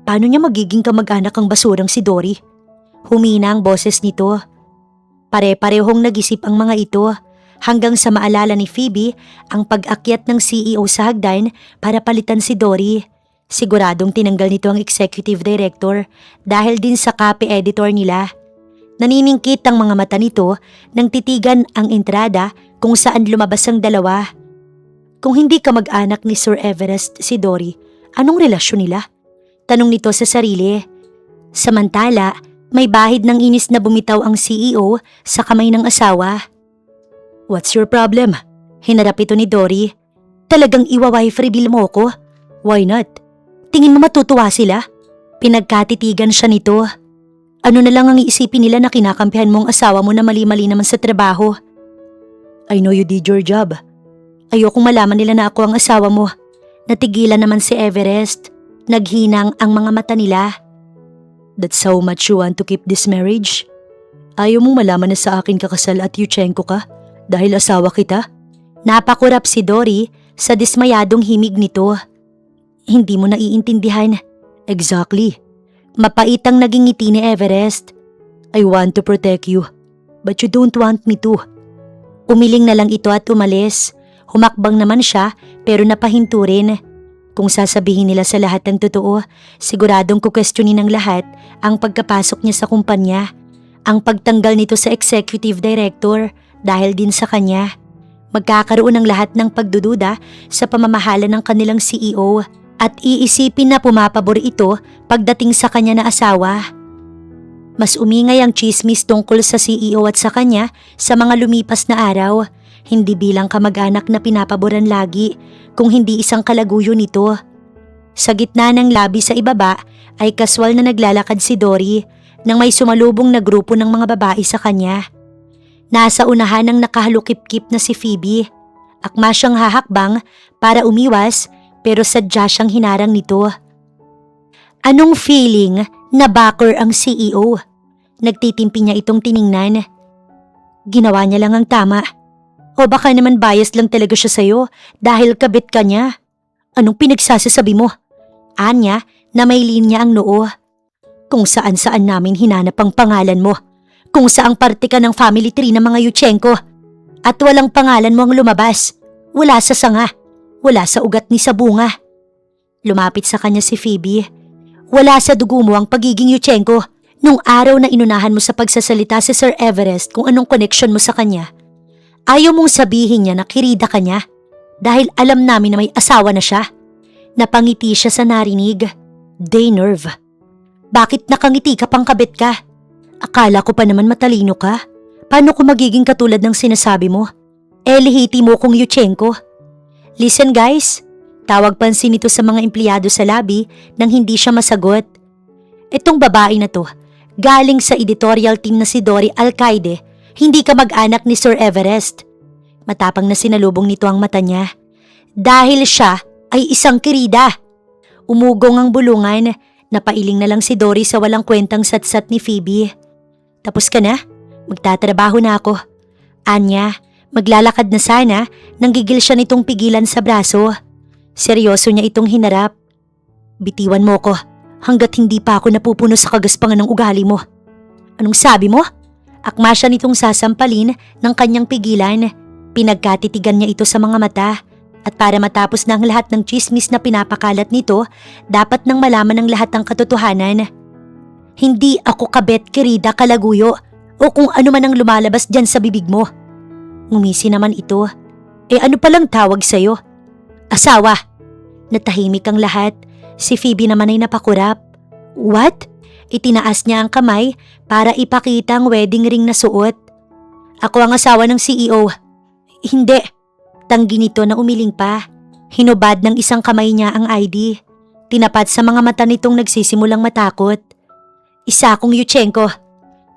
Paano niya magiging kamag-anak ang basurang si Dory? Humina ang boses nito. Pare-parehong nag-isip ang mga ito hanggang sa maalala ni Phoebe ang pag-akyat ng CEO sa hagdan para palitan si Dory. Siguradong tinanggal nito ang executive director dahil din sa copy editor nila. Naniningkit ang mga mata nito nang titigan ang entrada kung saan lumabas ang dalawa. Kung hindi kamag-anak ni Sir Everest si Dory, anong relasyon nila? Tanong nito sa sarili. Samantala, may bahid ng inis na bumitaw ang CEO sa kamay ng asawa. What's your problem? Hinarap ito ni Dory. Talagang iwa-wife reveal mo ko? Why not? Tingin mo matutuwa sila? Pinagkatitigan siya nito. Ano na lang ang iisipin nila na kinakampihan mong asawa mo na mali-mali naman sa trabaho? I know you did your job. Ayokong malaman nila na ako ang asawa mo. Natigilan naman si Everest. Naghinang ang mga mata nila. That's how much you want to keep this marriage? Ayaw mong malaman na sa akin kakasal at Yuchenko ka dahil asawa kita? Napakurap si Dory sa dismayadong himig nito. Hindi mo naiintindihan. Exactly. Mapait ang naging ngiti ni Everest. I want to protect you, but you don't want me to. Umiling na lang ito at umalis. Humakbang naman siya pero napahinto rin. Kung sasabihin nila sa lahat ng totoo, siguradong kukwestiyonin ng lahat ang pagkapasok niya sa kumpanya, ang pagtanggal nito sa executive director dahil din sa kanya. Magkakaroon ng lahat ng pagdududa sa pamamahala ng kanilang CEO at iisipin na pumapabor ito pagdating sa kanya na asawa. Mas umingay ang chismis tungkol sa CEO at sa kanya sa mga lumipas na araw, hindi bilang kamag-anak na pinapaboran lagi, kung hindi isang kalaguyo nito. Sa gitna ng labi sa ibaba ay kaswal na naglalakad si Dory nang may sumalubong na grupo ng mga babae sa kanya. Nasa unahan ng nakahalukip-kip na si Phoebe. Akma siyang hahakbang para umiwas pero sadya siyang hinarang nito. Anong feeling na backer ang CEO? Nagtitimpi niya itong tiningnan. Ginawa niya lang ang tama. O baka naman bias lang talaga siya sa'yo dahil kabit ka niya. Anong pinagsasasabi mo? Anya na may linya ang noo. Kung saan-saan namin hinanap ang pangalan mo. Kung saang parte ka ng family tree ng mga Yuchenko. At walang pangalan mo ang lumabas. Wala sa sanga. Wala sa ugat ni sa bunga. Lumapit sa kanya si Phoebe. Wala sa dugo mo ang pagiging Yuchenko. Nung araw na inunahan mo sa pagsasalita si Sir Everest kung anong connection mo sa kanya, ayaw mong sabihin niya na kirida ka niya dahil alam namin na may asawa na siya. Napangiti siya sa narinig. Day nerve. Bakit nakangiti ka pang kabit ka? Akala ko pa naman matalino ka. Paano ko magiging katulad ng sinasabi mo? Lihiti mo kong Yuchenko. Listen guys, tawag pansin ito sa mga empleyado sa lobby nang hindi siya masagot. Itong babae na to, galing sa editorial team na si Dory Alcaide, hindi ka mag-anak ni Sir Everest. Matapang na sinalubong nito ang mata niya. Dahil siya ay isang kirida. Umugong ang bulungan, napailing na lang si Dory sa walang kwentang satsat ni Phoebe. Tapos ka na? Magtatrabaho na ako. Anya, maglalakad na sana nang gigil siya nitong pigilan sa braso. Seryoso niya itong hinarap. Bitiwan mo ko hanggat hindi pa ako napupuno sa kagaspangan ng ugali mo. Anong sabi mo? Akma siya nitong sasampalin ng kanyang pigilan. Pinagkatitigan niya ito sa mga mata. At para matapos na ang lahat ng chismis na pinapakalat nito, dapat nang malaman ng lahat ng katotohanan. Hindi ako kabet, kirida, kalaguyo o kung ano man ang lumalabas dyan sa bibig mo. Ngumisi naman ito. Ano palang tawag sa'yo? Asawa. Natahimik ang lahat. Si Phoebe naman ay napakurap. What? Itinaas niya ang kamay para ipakita ang wedding ring na suot. Ako ang asawa ng CEO. Hindi. Tanggi nito na umiling pa. Hinubad ng isang kamay niya ang ID. Tinapat sa mga mata nitong nagsisimulang matakot. Isa akong Yuchenko.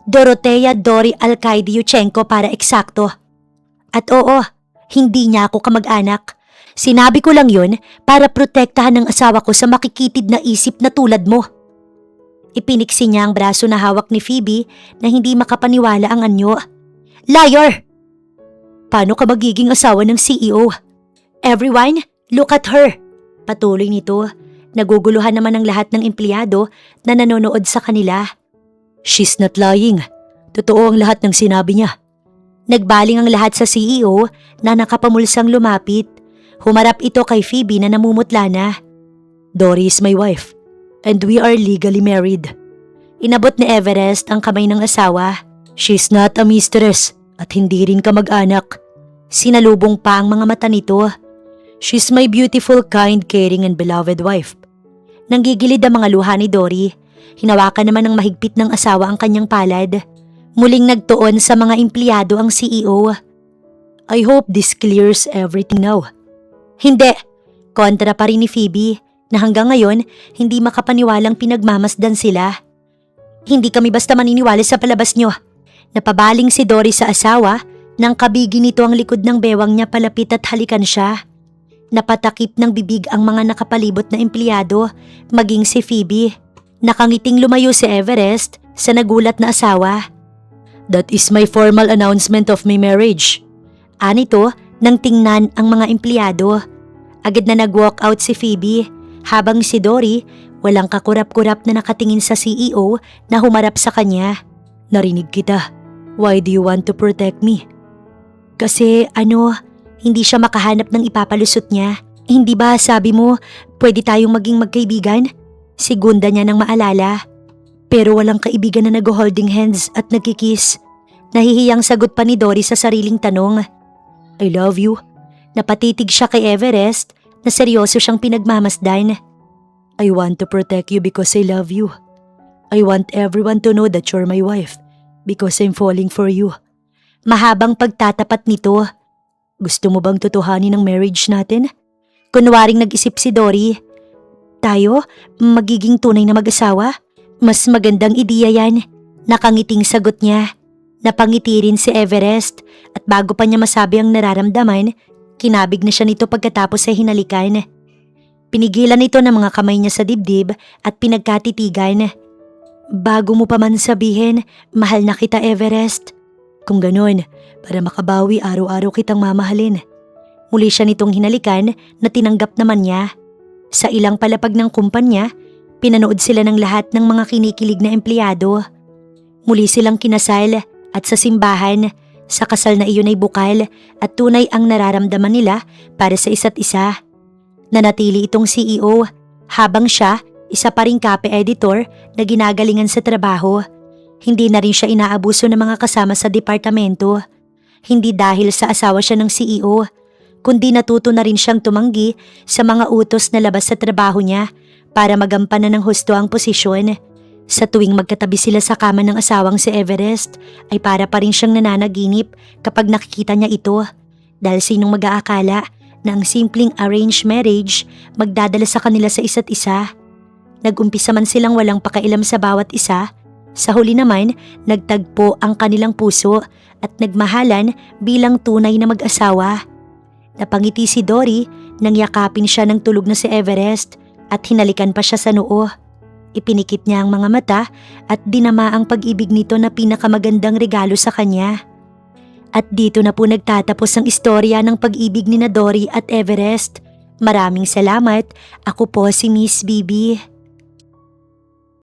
Dorothea Dory Alcaide Yuchenko para eksakto. At oo, hindi niya ako kamag-anak. Sinabi ko lang yun para protektahan ng asawa ko sa makikitid na isip na tulad mo. Ipiniksi niya ang braso na hawak ni Phoebe na hindi makapaniwala ang anyo. Liar! Paano ka magiging asawa ng CEO? Everyone, look at her! Patuloy nito. Naguguluhan naman ang lahat ng empleyado na nanonood sa kanila. She's not lying. Totoo ang lahat ng sinabi niya. Nagbaling ang lahat sa CEO na nakapamulsang lumapit. Humarap ito kay Phoebe na namumutla na. Dory is my wife and we are legally married. Inabot ni Everest ang kamay ng asawa. She's not a mistress at hindi rin kamag-anak. Sinalubong pa ang mga mata nito. She's my beautiful, kind, caring and beloved wife. Nanggigilid ang mga luha ni Dory. Hinawakan naman ng mahigpit ng asawa ang kanyang palad. Muling nagtuon sa mga empleyado ang CEO. I hope this clears everything now. Hindi. Kontra pa rin ni Phoebe na hanggang ngayon hindi makapaniwalang pinagmamasdan sila. Hindi kami basta maniniwala sa palabas nyo. Napabaling si Dory sa asawa nang kabigi nito ang likod ng bewang niya palapit at halikan siya. Napatakip ng bibig ang mga nakapalibot na empleyado, maging si Phoebe. Nakangiting lumayo si Everest sa nagulat na asawa. That is my formal announcement of my marriage. Anito nang tingnan ang mga empleyado. Agad na nag-walk out si Phoebe habang si Dory walang kakurap-kurap na nakatingin sa CEO na humarap sa kanya. Narinig kita. Why do you want to protect me? Kasi hindi siya makahanap ng ipapalusot niya. Hindi ba sabi mo pwede tayong maging magkaibigan? Segunda niya nang maalala. Pero walang kaibigan na nag-holding hands at nagkikiss. Nahihiyang sagot pa ni Dory sa sariling tanong. I love you. Napatitig siya kay Everest na seryoso siyang pinagmamasdan. I want to protect you because I love you. I want everyone to know that you're my wife because I'm falling for you. Mahabang pagtatapat nito. Gusto mo bang tutuhanin ang marriage natin? Kunwaring nag-isip si Dory. Tayo, magiging tunay na mag-asawa? Mas magandang ideya yan. Nakangiting sagot niya. Napangiti rin si Everest at bago pa niya masabi ang nararamdaman, kinabig na siya nito pagkatapos ay hinalikan. Pinigilan ito ng mga kamay niya sa dibdib at pinagkatitigan. Bago mo pa man sabihin, mahal na kita Everest. Kung ganun, para makabawi araw-araw kitang mamahalin. Muli siya nitong hinalikan na tinanggap naman niya. Sa ilang palapag ng kumpanya, pinanood sila ng lahat ng mga kinikilig na empleyado. Muli silang kinasal at sa simbahan, sa kasal na iyon ay bukal at tunay ang nararamdaman nila para sa isa't isa. Nanatili itong CEO habang siya, isa pa ring copy editor na ginagalingan sa trabaho. Hindi na rin siya inaabuso ng mga kasama sa departamento. Hindi dahil sa asawa siya ng CEO, kundi natuto na rin siyang tumanggi sa mga utos na labas sa trabaho niya para magampanan ng husto ang posisyon. Sa tuwing magkatabi sila sa kama ng asawang si Everest, ay para pa rin siyang nananaginip kapag nakikita niya ito. Dahil sinong mag-aakala na ang simpleng arranged marriage magdadala sa kanila sa isa't isa. Nag-umpisa man silang walang pakailam sa bawat isa, sa huli naman nagtagpo ang kanilang puso at nagmahalan bilang tunay na mag-asawa. Napangiti si Dory nang yakapin siya ng tulog na si Everest at hinalikan pa siya sa noo. Ipinikit niya ang mga mata at dinama ang pag-ibig nito na pinakamagandang regalo sa kanya. At dito na po nagtatapos ang istorya ng pag-ibig ni na Dory at Everest. Maraming salamat. Ako po si Miss Bibi.